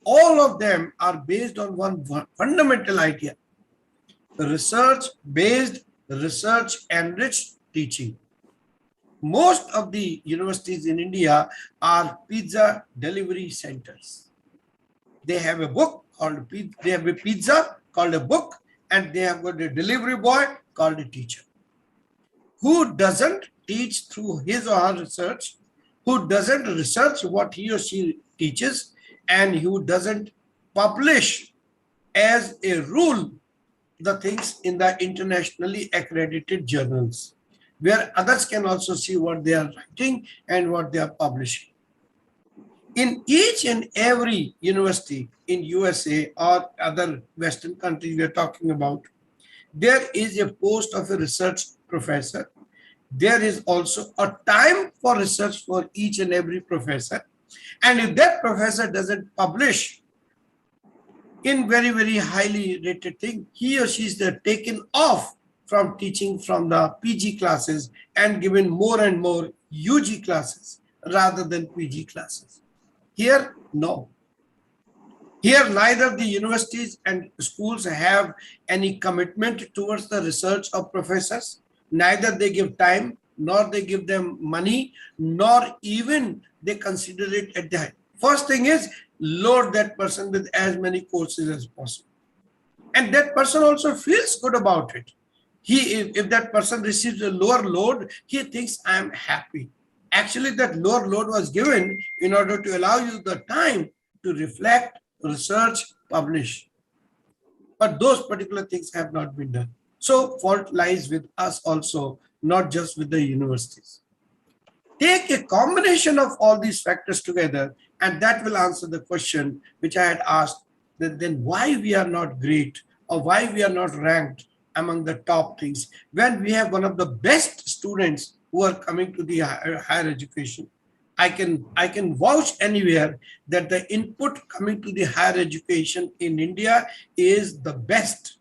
all of them are based on one fundamental idea: research-based, research-enriched teaching. Most of the universities in India are pizza delivery centers. They have a book called they have a pizza called a book, and they have got a delivery boy called a teacher, who doesn't teach through his or her research, who doesn't research what he or she teaches, and who doesn't publish as a rule the things in the internationally accredited journals, where others can also see what they are writing and what they are publishing. In each and every university in USA or other Western countries we are talking about, there is a post of a research professor. There is also a time for research for each and every professor. And if that professor doesn't publish in very, very highly rated thing, he or she is taken off from teaching from the PG classes and given more and more UG classes rather than PG classes. Here, no. Here, neither the universities and schools have any commitment towards the research of professors. Neither they give time, nor they give them money, nor even they consider it at the first thing is load that person with as many courses as possible. And that person also feels good about it. If that person receives a lower load, he thinks, I am happy. Actually, that lower load was given in order to allow you the time to reflect, research, publish. But those particular things have not been done. So fault lies with us also, not just with the universities. Take a combination of all these factors together, and that will answer the question which I had asked, that then why we are not great or why we are not ranked among the top things when we have one of the best students who are coming to the higher education. I can vouch anywhere that the input coming to the higher education in India is the best,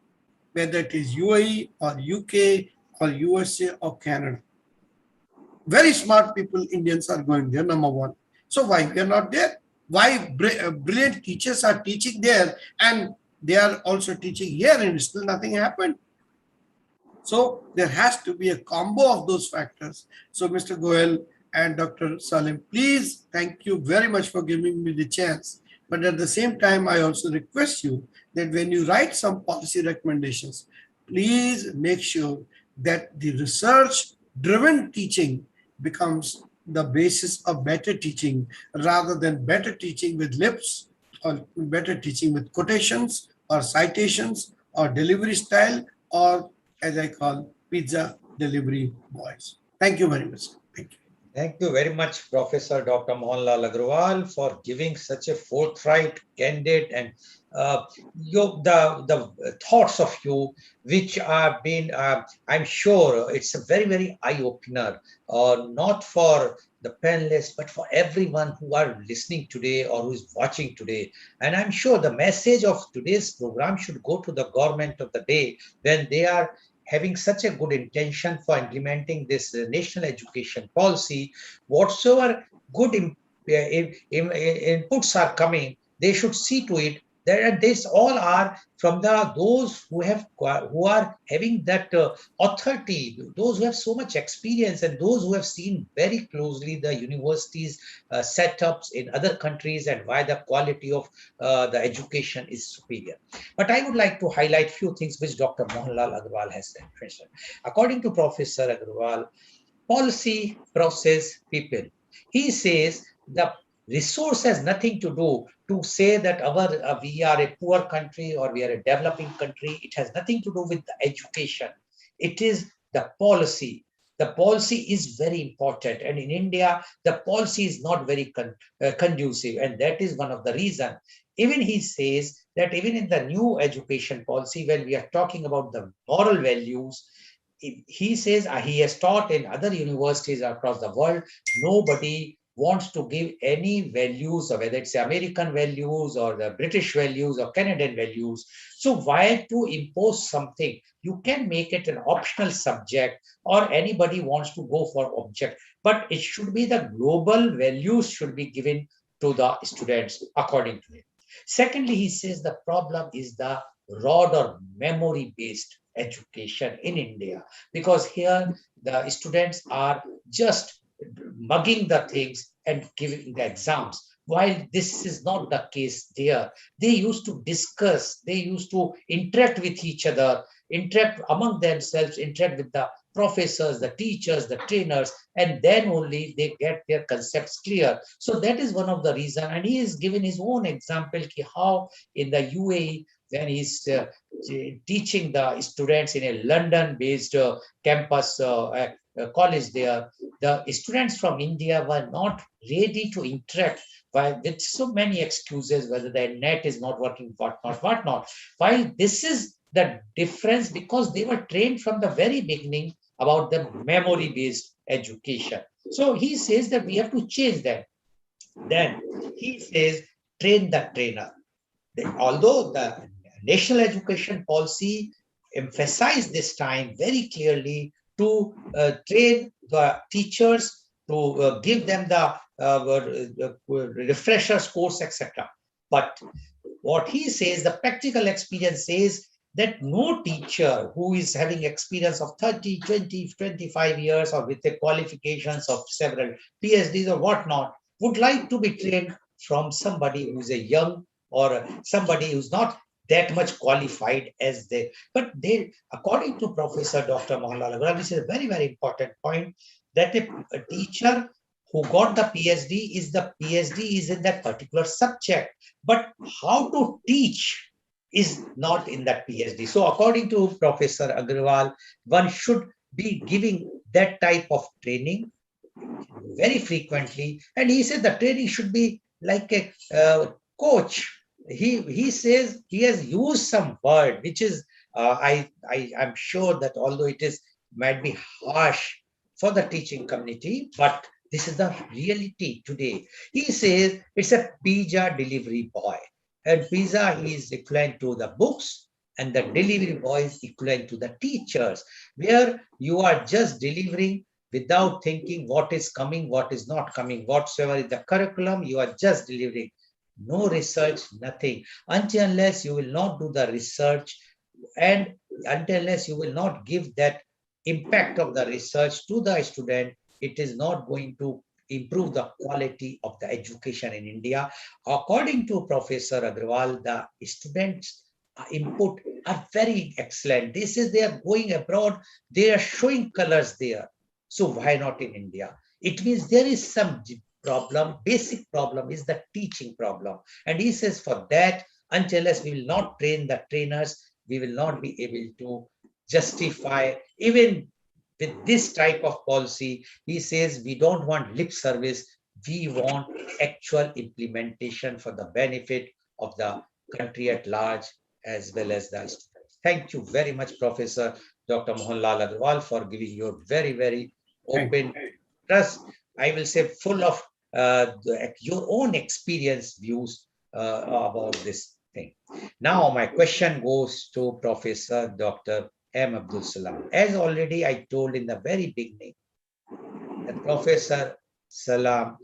whether it is UAE or UK or USA or Canada. Very smart people, Indians are going there, number one. So why we are not there? Why brilliant teachers are teaching there and they are also teaching here and still nothing happened? So there has to be a combo of those factors. So Mr. Goel and Dr. Salim, please, thank you very much for giving me the chance. But at the same time, I also request you that when you write some policy recommendations, please make sure that the research-driven teaching becomes the basis of better teaching rather than better teaching with lips or better teaching with quotations or citations or delivery style or, as I call, pizza delivery boys. Thank you very much. Thank you. Thank you very much, Professor Dr. Mohanlal Agrawal, for giving such a forthright, candid, and the thoughts of you, which are been, I'm sure it's a very, very eye-opener, not for the panelists, but for everyone who are listening today or who is watching today. And I'm sure the message of today's program should go to the government of the day when they are having such a good intention for implementing this national education policy. Whatsoever good inputs are coming, they should see to it that this all are from those who are having that authority, those who have so much experience, and those who have seen very closely the universities setups in other countries and why the quality of the education is superior. But I would like to highlight few things which Dr. Mohanlal Agrawal has mentioned. According to Professor Agrawal, policy, process, people. He says the resource has nothing to do to say that we are a poor country or we are a developing country. It has nothing to do with the education. It is the policy. The policy is very important, and in India the policy is not very conducive, and that is one of the reasons. Even he says that even in the new education policy, when we are talking about the moral values, he says he has taught in other universities across the world. Nobody wants to give any values, or whether it's American values or the British values or Canadian values. So why to impose something? You can make it an optional subject, or anybody wants to go for object, but it should be the global values should be given to the students according to him. Secondly, he says the problem is the rod or memory based education in India, because here the students are just mugging the things and giving the exams. While this is not the case there, they used to discuss, they used to interact with each other, interact among themselves, interact with the professors, the teachers, the trainers, and then only they get their concepts clear. So that is one of the reasons. And he has given his own example how in the UAE, when he's teaching the students in a London-based campus college there, the students from India were not ready to interact with so many excuses, whether the net is not working, whatnot. While this is the difference, because they were trained from the very beginning about the memory-based education. So he says that we have to change that. Then he says, train the trainer. Although the national education policy emphasized this time very clearly to train the teachers, to give them the refreshers course, etc. But what he says, the practical experience says that no teacher who is having experience of 30, 20, 25 years or with the qualifications of several PhDs or whatnot would like to be trained from somebody who's a young or somebody who's not that much qualified as they. But they, according to Professor Dr. Mohanlal Agrawal, this is a very, very important point, that a teacher who got the PhD is in that particular subject, but how to teach is not in that PhD. So according to Professor Agrawal, one should be giving that type of training very frequently. And he said the training should be like a coach. He says he has used some word which is I'm sure that although it is might be harsh for the teaching community, but this is the reality today. He says it's a pizza delivery boy, and pizza is equivalent to the books, and the delivery boy is equivalent to the teachers, where you are just delivering without thinking what is coming, what is not coming, whatsoever is the curriculum, you are just delivering. No research, nothing. Until unless you will not do the research, and until unless you will not give that impact of the research to the student, it is not going to improve the quality of the education in India. According to Professor Agrawal, the students' input are very excellent. This is they are going abroad, they are showing colors there. So why not in India? It means there is some problem, basic problem is the teaching problem. And he says for that, unless we will not train the trainers, we will not be able to justify, even with this type of policy. He says we don't want lip service, we want actual implementation for the benefit of the country at large as well as the students. Thank you very much, Professor Dr. Mohanlal Agrawal, for giving your very, very open, trust, I will say full of your own experience views about this thing. Now, my question goes to Professor Dr. M. Abdul Salam. As already I told in the very beginning, that Professor Salam,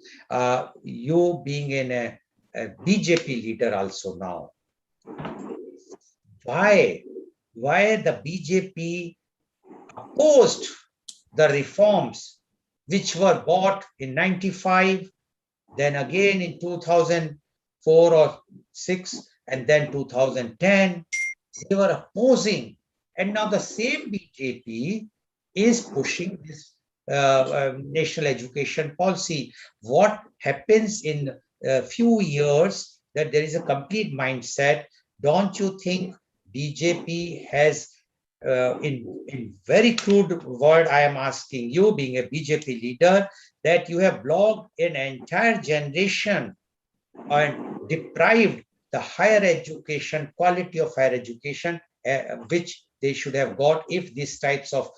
you being a BJP leader also now, why the BJP opposed the reforms which were bought in 95, then again in 2004 or 6, and then 2010. They were opposing. And now the same BJP is pushing this national education policy. What happens in a few years that there is a complete mindset? Don't you think BJP has in very crude word, I am asking you, being a BJP leader, that you have blocked an entire generation and deprived the higher education, quality of higher education, which they should have got if these types of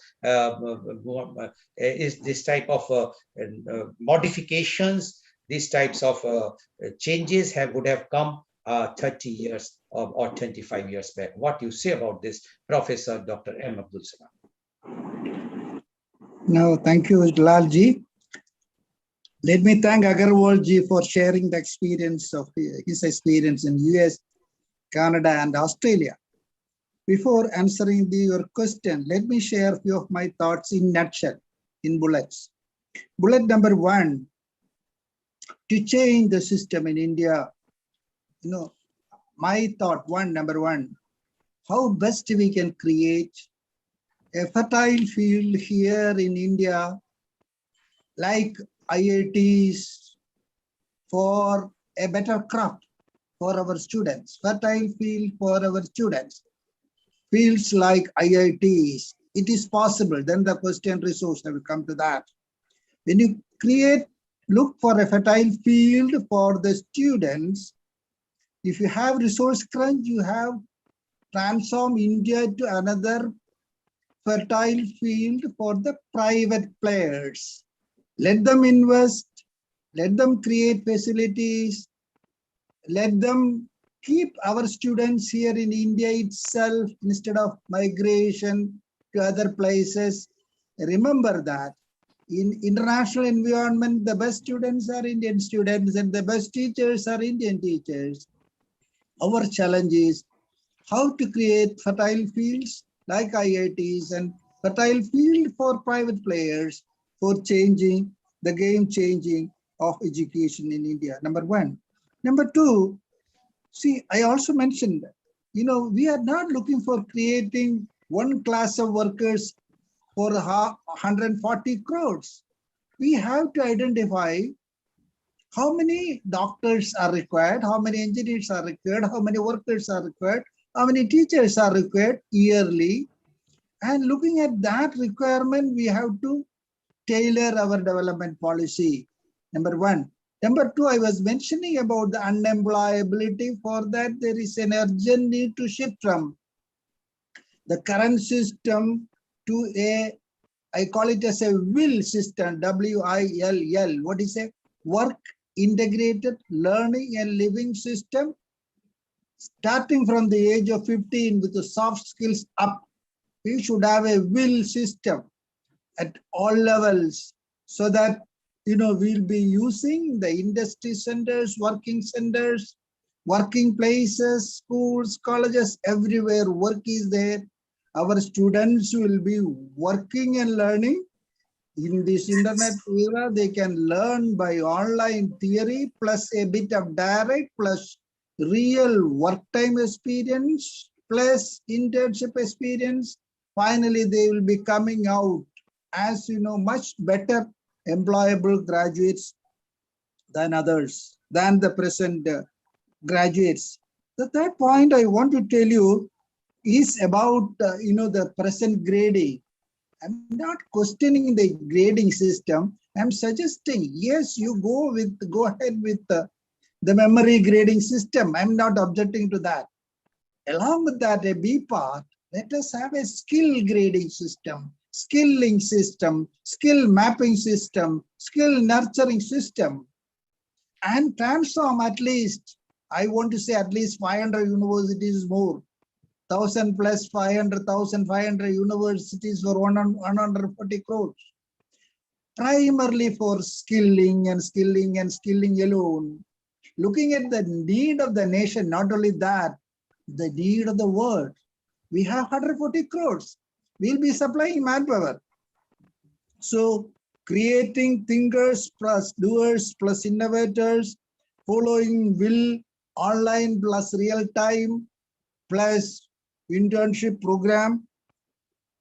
modifications, these types of changes would have come 30 years or 25 years back. What do you say about this, Professor Dr. M. Abdul Salam? No, thank you, Lalji. Let me thank Agarwal ji for sharing the experience of his experience in US, Canada, and Australia. Before answering your question, let me share a few of my thoughts in nutshell, in bullets. Bullet number 1, to change the system in India, my thought, number one, how best we can create a fertile field here in India, like IITs, for a better crop for our students, fertile field for our students. Fields like IITs, it is possible. Then the question resource, I will come to that. When you look for a fertile field for the students, if you have resource crunch, you have transformed India to another fertile field for the private players. Let them invest, let them create facilities, let them keep our students here in India itself instead of migration to other places. Remember that in international environment, the best students are Indian students and the best teachers are Indian teachers. Our challenge is how to create fertile fields like IITs and fertile field for private players for changing the game changing of education in India, number one. Number two, see, I also mentioned, we are not looking for creating one class of workers for 140 crores. We have to identify how many doctors are required, how many engineers are required, how many workers are required, how many teachers are required yearly. And looking at that requirement, we have to tailor our development policy, number one. Number two, I was mentioning about the unemployability. For that, there is an urgent need to shift from the current system to I call it as a WILL system, WILL. What is a work integrated learning and living system? Starting from the age of 15 with the soft skills up, we should have a WILL system at all levels so that we'll be using the industry centers, working places, schools, colleges, everywhere work is there. Our students will be working and learning. In this internet era, they can learn by online theory plus a bit of direct plus real work time experience plus internship experience. Finally, they will be coming out as much better employable graduates than others, than the present graduates. The third point I want to tell you is about the present grading. I'm not questioning the grading system. I'm suggesting, yes, you go ahead with the memory grading system. I'm not objecting to that. Along with that, a B part, let us have a skill grading system, skilling system, skill mapping system, skill nurturing system, and transform at least, I want to say at least 500 universities more, 1,000 plus 500, 1,500 universities for 140 crores. Primarily for skilling and skilling and skilling alone. Looking at the need of the nation, not only that, the need of the world. We have 140 crores. We'll be supplying manpower. So creating thinkers plus doers plus innovators, following will, online plus real time, plus internship program.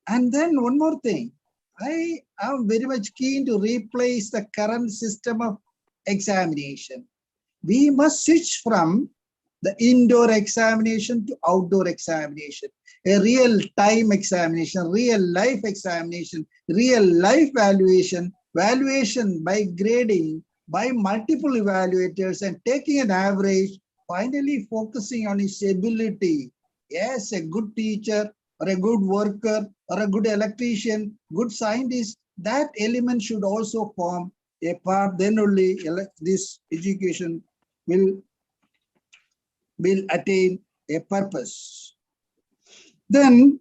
And then one more thing, I am very much keen to replace the current system of examination. We must switch from the indoor examination to outdoor examination, a real time examination, real life examination, real life valuation, valuation by grading, by multiple evaluators and taking an average, finally focusing on his ability. Yes, a good teacher or a good worker, or a good electrician, good scientist, that element should also form a part. Then only this education will attain a purpose. Then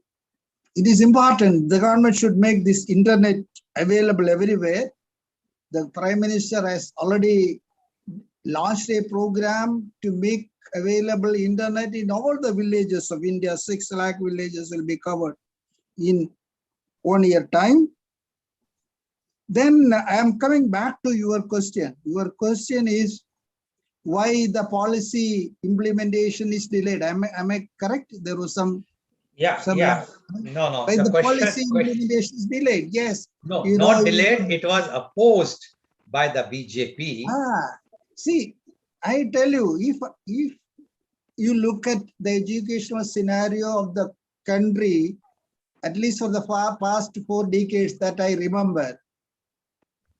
it is important the government should make this internet available everywhere. The Prime Minister has already launched a program to make available internet in all the villages of India. 6 lakh villages will be covered in 1 year time. Then I am coming back to your question. Your question is why the policy implementation is delayed. Am I correct? There was some Yeah. No. why The the question, policy implementation is delayed. Yes, no, you know. not delayed. It was opposed by the BJP. See, I tell you, if you look at the educational scenario of the country, at least for the past 4 decades that I remember,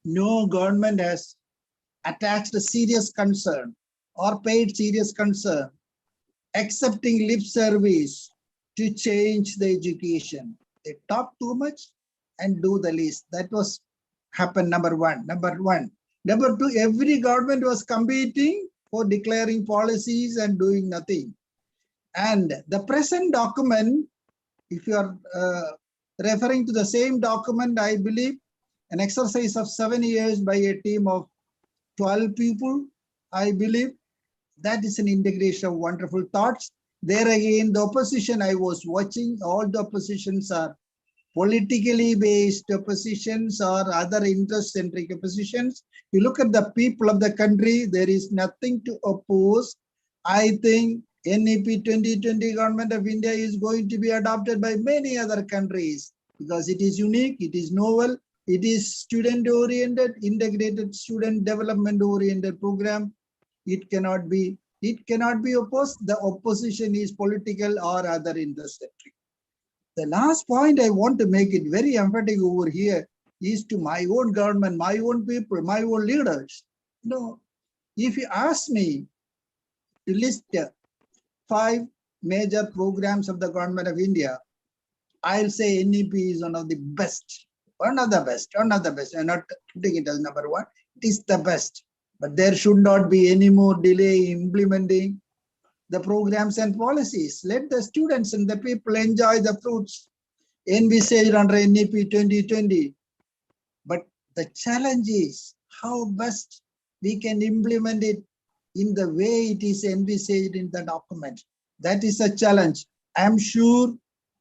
no government has attached a serious concern or paid serious concern, accepting lip service to change the education. They talk too much and do the least. That was happened, number one. Number two, every government was competing for declaring policies and doing nothing. And the present document, if you are referring to the same document, I believe an exercise of 7 years by a team of 12 people, I believe that is an integration of wonderful thoughts. There again, the opposition I was watching, all the oppositions are politically based oppositions or other interest-centric oppositions. You look at the people of the country, there is nothing to oppose. I think NEP 2020 Government of India is going to be adopted by many other countries because it is unique, it is novel, it is student-oriented, integrated student development-oriented program. It cannot be opposed. The opposition is political or other interest-centric. The last point I want to make it very emphatic over here is to my own government, my own people, my own leaders. If you ask me to list 5 major programs of the government of India, I'll say NEP is one of the best. One of the best. I'm not putting it as number 1. It is the best. But there should not be any more delay in implementing the programs and policies. Let the students and the people enjoy the fruits envisaged under NEP 2020. But the challenge is how best we can implement it in the way it is envisaged in the document. That is a challenge. I'm sure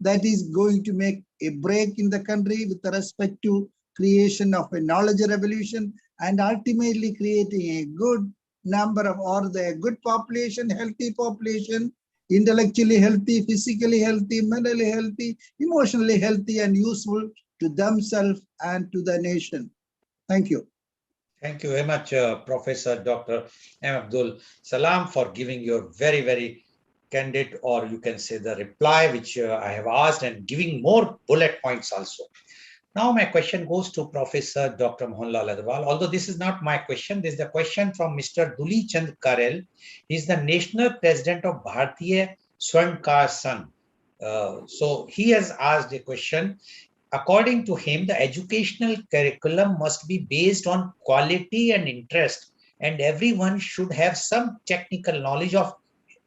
that is going to make a break in the country with respect to creation of a knowledge revolution and ultimately creating a good number of, or the good population, healthy population, intellectually healthy, physically healthy, mentally healthy, emotionally healthy, and useful to themselves and to the nation. Thank you. Thank you very much, Professor Dr. M. Abdul Salam, for giving your very, very candid, or you can say the reply which I have asked, and giving more bullet points also. Now my question goes to Professor Dr. Mohanlal Agarwal. Although this is not my question, this is the question from Mr. Duli Chand Karel. He is the National President of Bharatiya Swarnkar Sangh. So he has asked a question. According to him, the educational curriculum must be based on quality and interest, and everyone should have some technical knowledge of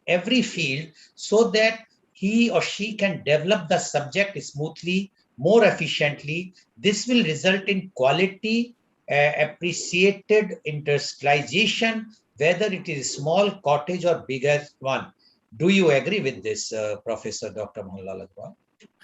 every field so that he or she can develop the subject smoothly, more efficiently. This will result in quality, appreciated industrialization, whether it is small cottage or bigger one. Do you agree with this, Professor Dr. Mohanlal Agarwal?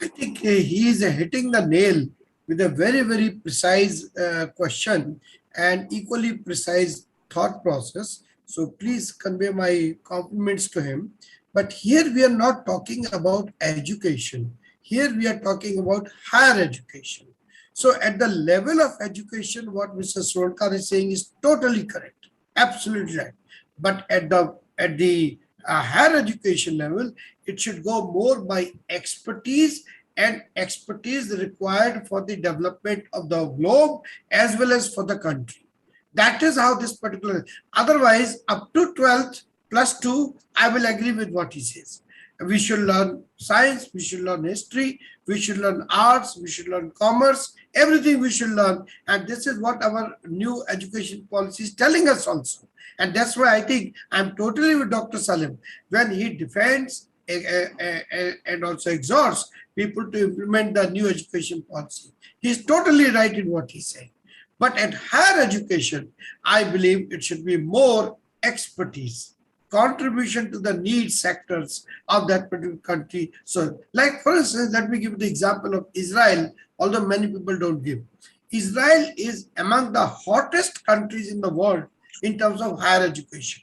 I think he is hitting the nail with a very, very precise question and equally precise thought process. So please convey my compliments to him. But here we are not talking about education. Here we are talking about higher education. So at the level of education, what Mr. Swarnkar is saying is totally correct. Absolutely right. But at the higher education level, it should go more by expertise and expertise required for the development of the globe as well as for the country. That is how this particular, otherwise up to 12th plus 2, I will agree with what he says. We should learn science, we should learn history, we should learn arts, we should learn commerce, everything we should learn. And this is what our new education policy is telling us also. And that's why I think I'm totally with Dr. Salim when he defends and also exhorts people to implement the new education policy. He's totally right in what he's saying. But at higher education, I believe it should be more expertise, contribution to the needs sectors of that particular country. So, like for instance, let me give the example of Israel, although many people don't give. Israel is among the hottest countries in the world in terms of higher education,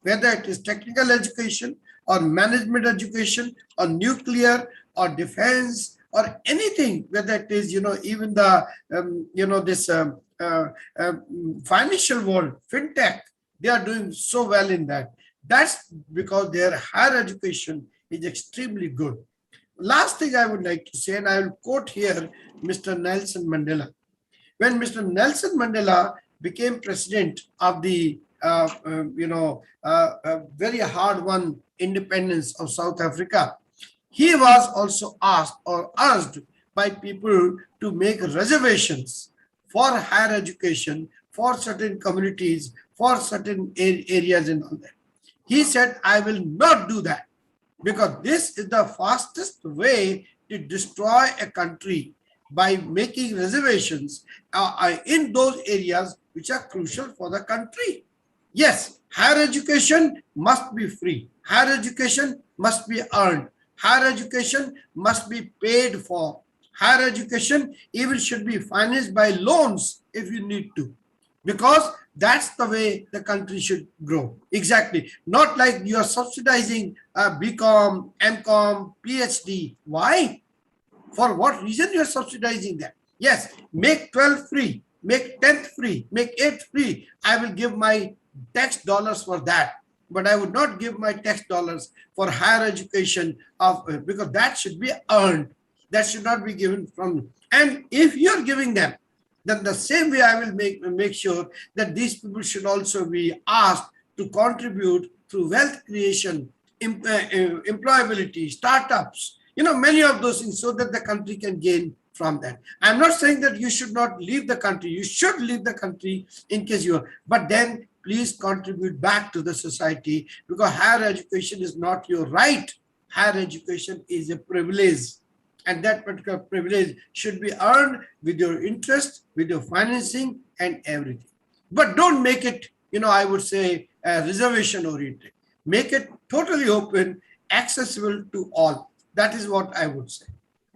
whether it is technical education or management education or nuclear or defense or anything, whether it is, even the, this financial world, fintech, they are doing so well in that. That's because their higher education is extremely good. Last thing I would like to say, and I will quote here Mr. Nelson Mandela. When Mr. Nelson Mandela became president of the very hard-won independence of South Africa, he was also asked or urged by people to make reservations for higher education for certain communities, for certain areas and all that. He said, I will not do that because this is the fastest way to destroy a country by making reservations in those areas which are crucial for the country. Yes, higher education must be free. Higher education must be earned. Higher education must be paid for. Higher education even should be financed by loans if you need to, because that's the way the country should grow. Exactly. Not like you are subsidizing BCom, MCom, PhD. Why? For what reason you are subsidizing that? Yes, make 12 free, make 10th free, make 8th free. I will give my tax dollars for that. But I would not give my tax dollars for higher education because that should be earned. That should not be given from. And if you're giving them, then the same way I will make sure that these people should also be asked to contribute through wealth creation, employability, startups, many of those things, so that the country can gain from that. I'm not saying that you should not leave the country. You should leave the country in case you are, but then please contribute back to the society, because higher education is not your right. Higher education is a privilege. And that particular privilege should be earned with your interest, with your financing and everything. But don't make it, I would say, reservation oriented. Make it totally open, accessible to all. That is what I would say.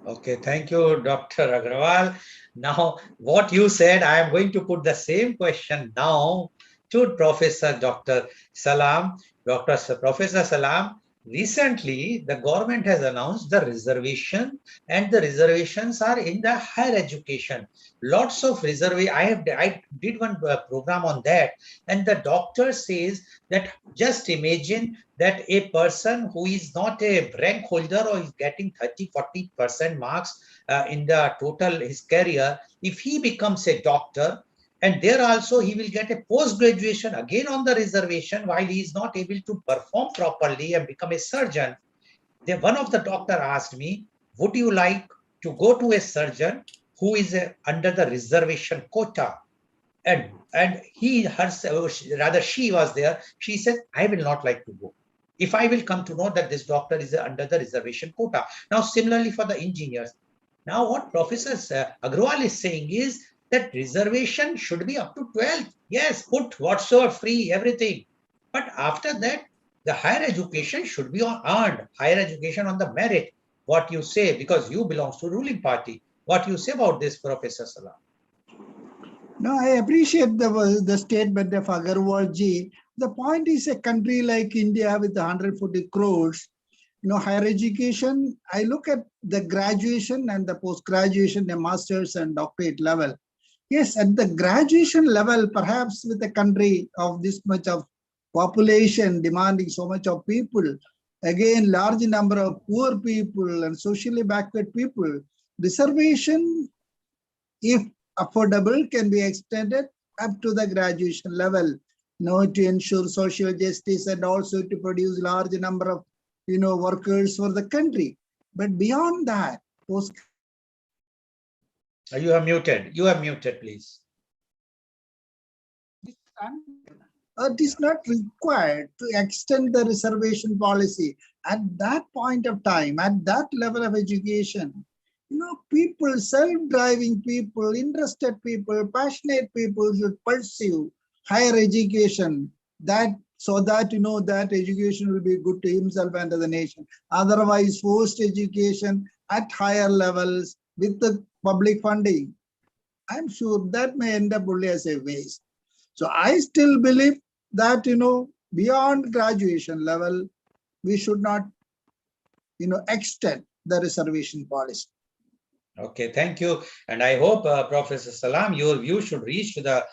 Okay, thank you, Dr. Agrawal. Now, what you said, I am going to put the same question now to Professor Dr. Salam. Professor Salam, recently the government has announced the reservation, and the reservations are in the higher education. Lots of reservation. I did one program on that, and the doctor says that just imagine that a person who is not a rank holder or is getting 30-40% marks in the total his career, if he becomes a doctor, and there also he will get a post-graduation again on the reservation while he is not able to perform properly and become a surgeon. Then one of the doctor asked me, would you like to go to a surgeon who is under the reservation quota? And he, herself, rather she was there, she said, I will not like to go if I will come to know that this doctor is under the reservation quota. Now, similarly for the engineers. Now, what Professor Agrawal is saying is that reservation should be up to 12. Yes, put whatsoever free, everything. But after that, the higher education should be on earned, higher education on the merit. What you say, because you belong to ruling party. What you say about this, Professor Salam? No, I appreciate the statement of Agarwal ji. The point is, a country like India with 140 crores, higher education, I look at the graduation and the post-graduation, the master's and doctorate level. Yes, at the graduation level, perhaps with a country of this much of population demanding so much of people, again, large number of poor people and socially backward people, reservation, if affordable, can be extended up to the graduation level, to ensure social justice and also to produce large number of workers for the country. But beyond that, post You are muted. You are muted, please. it is not required to extend the reservation policy at that point of time, at that level of education. People, self-driving people, interested people, passionate people should pursue higher education, that so that that education will be good to himself and to the nation. Otherwise, forced education at higher levels with the public funding, I'm sure that may end up only as a waste. So I still believe that beyond graduation level, we should not extend the reservation policy. Okay, thank you. And I hope, Professor Salam, your view should reach to the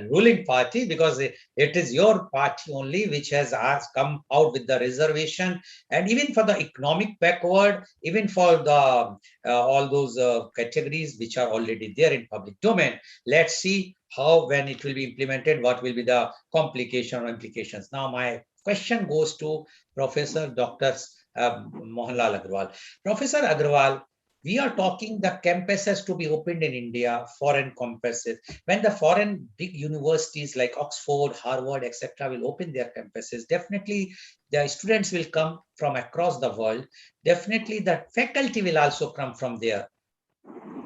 ruling party, because it is your party only which has come out with the reservation. And even for the economic backward, even for the all those categories which are already there in public domain, let's see how, when it will be implemented, what will be the complication or implications. Now, my question goes to Professor Dr. Mohanlal Agarwal. Professor Agarwal, we are talking the campuses to be opened in India, foreign campuses. When the foreign big universities like Oxford, Harvard, etc. will open their campuses, definitely the students will come from across the world. Definitely the faculty will also come from there.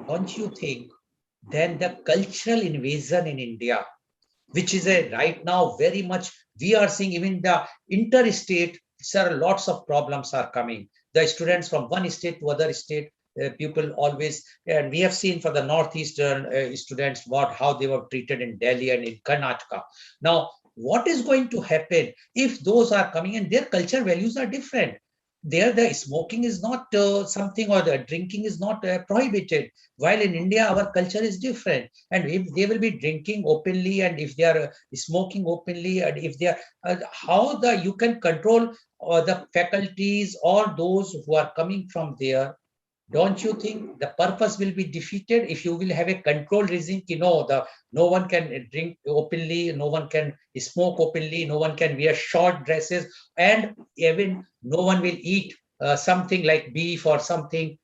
Don't you think then the cultural invasion in India, which is right now very much, we are seeing even the interstate, there are lots of problems are coming. The students from one state to other state, people always, and we have seen for the northeastern students how they were treated in Delhi and in Karnataka. Now, what is going to happen if those are coming and their culture values are different? There, the smoking is not something, or the drinking is not prohibited. While in India, our culture is different. And if they will be drinking openly, and if they are smoking openly, and if they are, how you can control the faculties or those who are coming from there? Don't you think the purpose will be defeated if you will have a control regime? No one can drink openly, no one can smoke openly, no one can wear short dresses, and even no one will eat something like beef or something.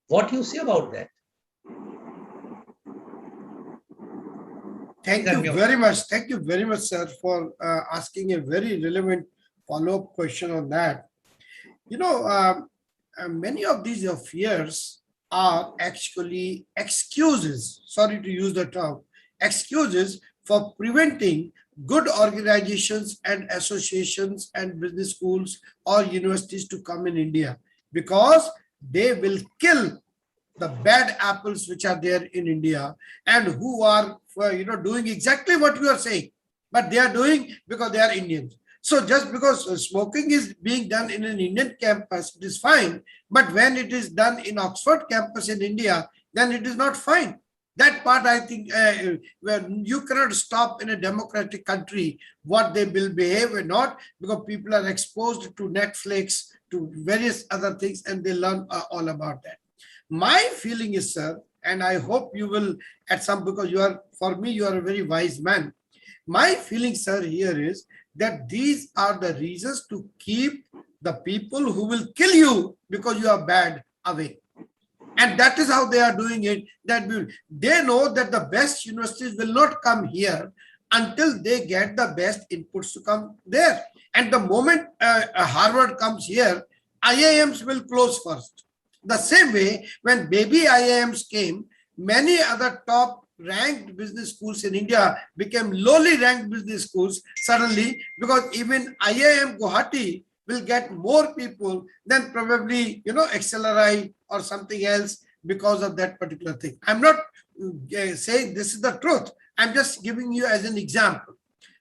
What do you say about that? Thank you very much. Thank you very much, sir, for asking a very relevant follow-up question on that. Many of these fears are actually excuses, sorry to use the term, excuses for preventing good organizations and associations and business schools or universities to come in India, because they will kill the bad apples which are there in India, and who are doing exactly what you are saying, but they are doing because they are Indians. So just because smoking is being done in an Indian campus, it is fine. But when it is done in Oxford campus in India, then it is not fine. That part, I think, where you cannot stop in a democratic country what they will behave or not, because people are exposed to Netflix, to various other things, and they learn all about that. My feeling is, sir, and I hope you will at some, because for me, you are a very wise man. My feeling, sir, here is that these are the reasons to keep the people who will kill you because you are bad away. And that is how they are doing it. That they know that the best universities will not come here until they get the best inputs to come there. And the moment Harvard comes here, IIMs will close first. The same way, when baby IIMs came, many other top ranked business schools in India became lowly ranked business schools suddenly, because even IIM Guwahati will get more people than probably, XLRI or something else because of that particular thing. I'm not saying this is the truth. I'm just giving you as an example.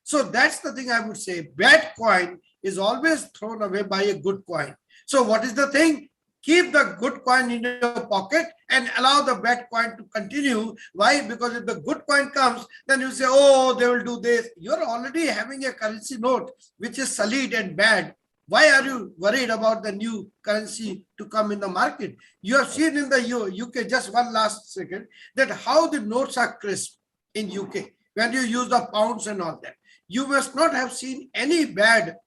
So that's the thing I would say. Bad coin is always thrown away by a good coin. So what is the thing? Keep the good coin in your pocket and allow the bad coin to continue. Why? Because if the good coin comes, then you say, oh, they will do this. You're already having a currency note which is solid and bad. Why are you worried about the new currency to come in the market? You have seen in the UK, just one last second, that how the notes are crisp in UK when you use the pounds and all that. You must not have seen any bad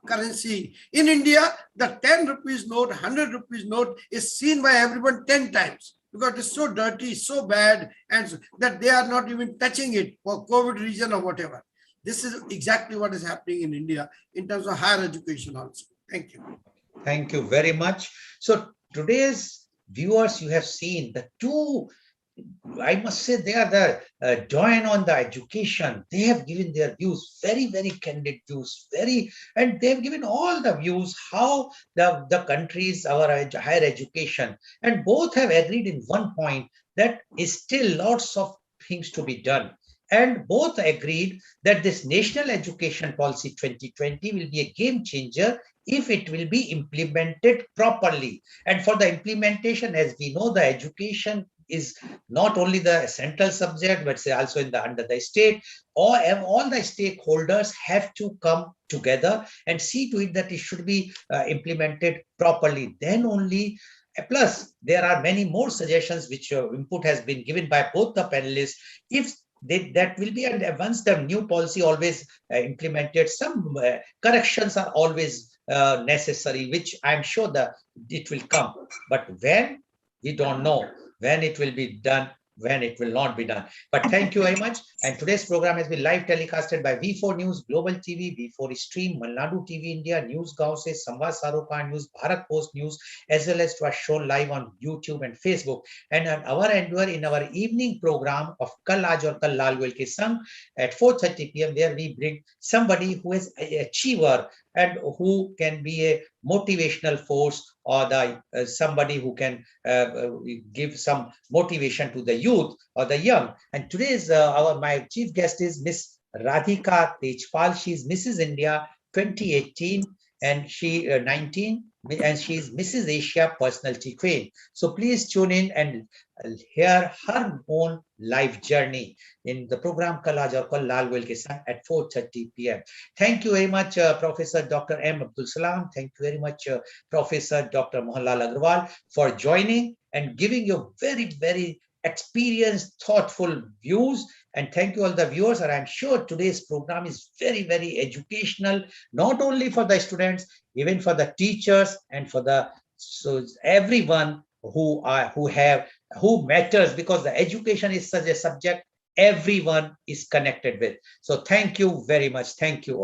currency. In India, the 10 rupees note, 100 rupees note is seen by everyone 10 times because it's so dirty, so bad, and that they are not even touching it for COVID reason or whatever. This is exactly what is happening in India in terms of higher education also. Thank you. Thank you very much. So today's viewers, you have seen the two, I must say they are the doyen on the education. They have given their views, very, very candid views, and they've given all the views how the countries, our higher education, and both have agreed in one point that is still lots of things to be done. And both agreed that this National Education Policy 2020 will be a game changer if it will be implemented properly. And for the implementation, as we know, the education is not only the central subject, but also under the state. All the stakeholders have to come together and see to it that it should be implemented properly. Then only. Plus, there are many more suggestions which input has been given by both the panelists. If that will be, and once the new policy always implemented, some corrections are always necessary, which I'm sure that it will come. But when, we don't know when it will be done, when it will not be done. But thank you very much. And today's program has been live telecasted by V4 News, Global TV, V4 Stream, Malnadu TV India, News Gaon se, Samvad Sarokar News, Bharat Post News, as well as to our show live on YouTube and Facebook. And our endeavor in our evening program of Kal Aaj Aur Kal Lal Goel Ke Sang at 4:30 p.m., where we bring somebody who is an achiever and who can be a motivational force, or somebody who can give some motivation to the youth or the young. And today's my chief guest is Miss Radhika Tejpal. She is Mrs. India 2018, and she 19, and she is Mrs. Asia Personality Queen. So please tune in and hear her own life journey in the program Kal Aaj Aur Kal Lal Goel Ke Sang at 4:30 p.m. Thank you very much, Professor Dr. M. Abdul Salam. Thank you very much, Professor Dr. Mohanlal Agarwal, for joining and giving your very, very experienced, thoughtful views. And thank you all the viewers. And I'm sure today's program is very, very educational, not only for the students, even for the teachers and for everyone who matters, because the education is such a subject everyone is connected with. So thank you very much. Thank you all.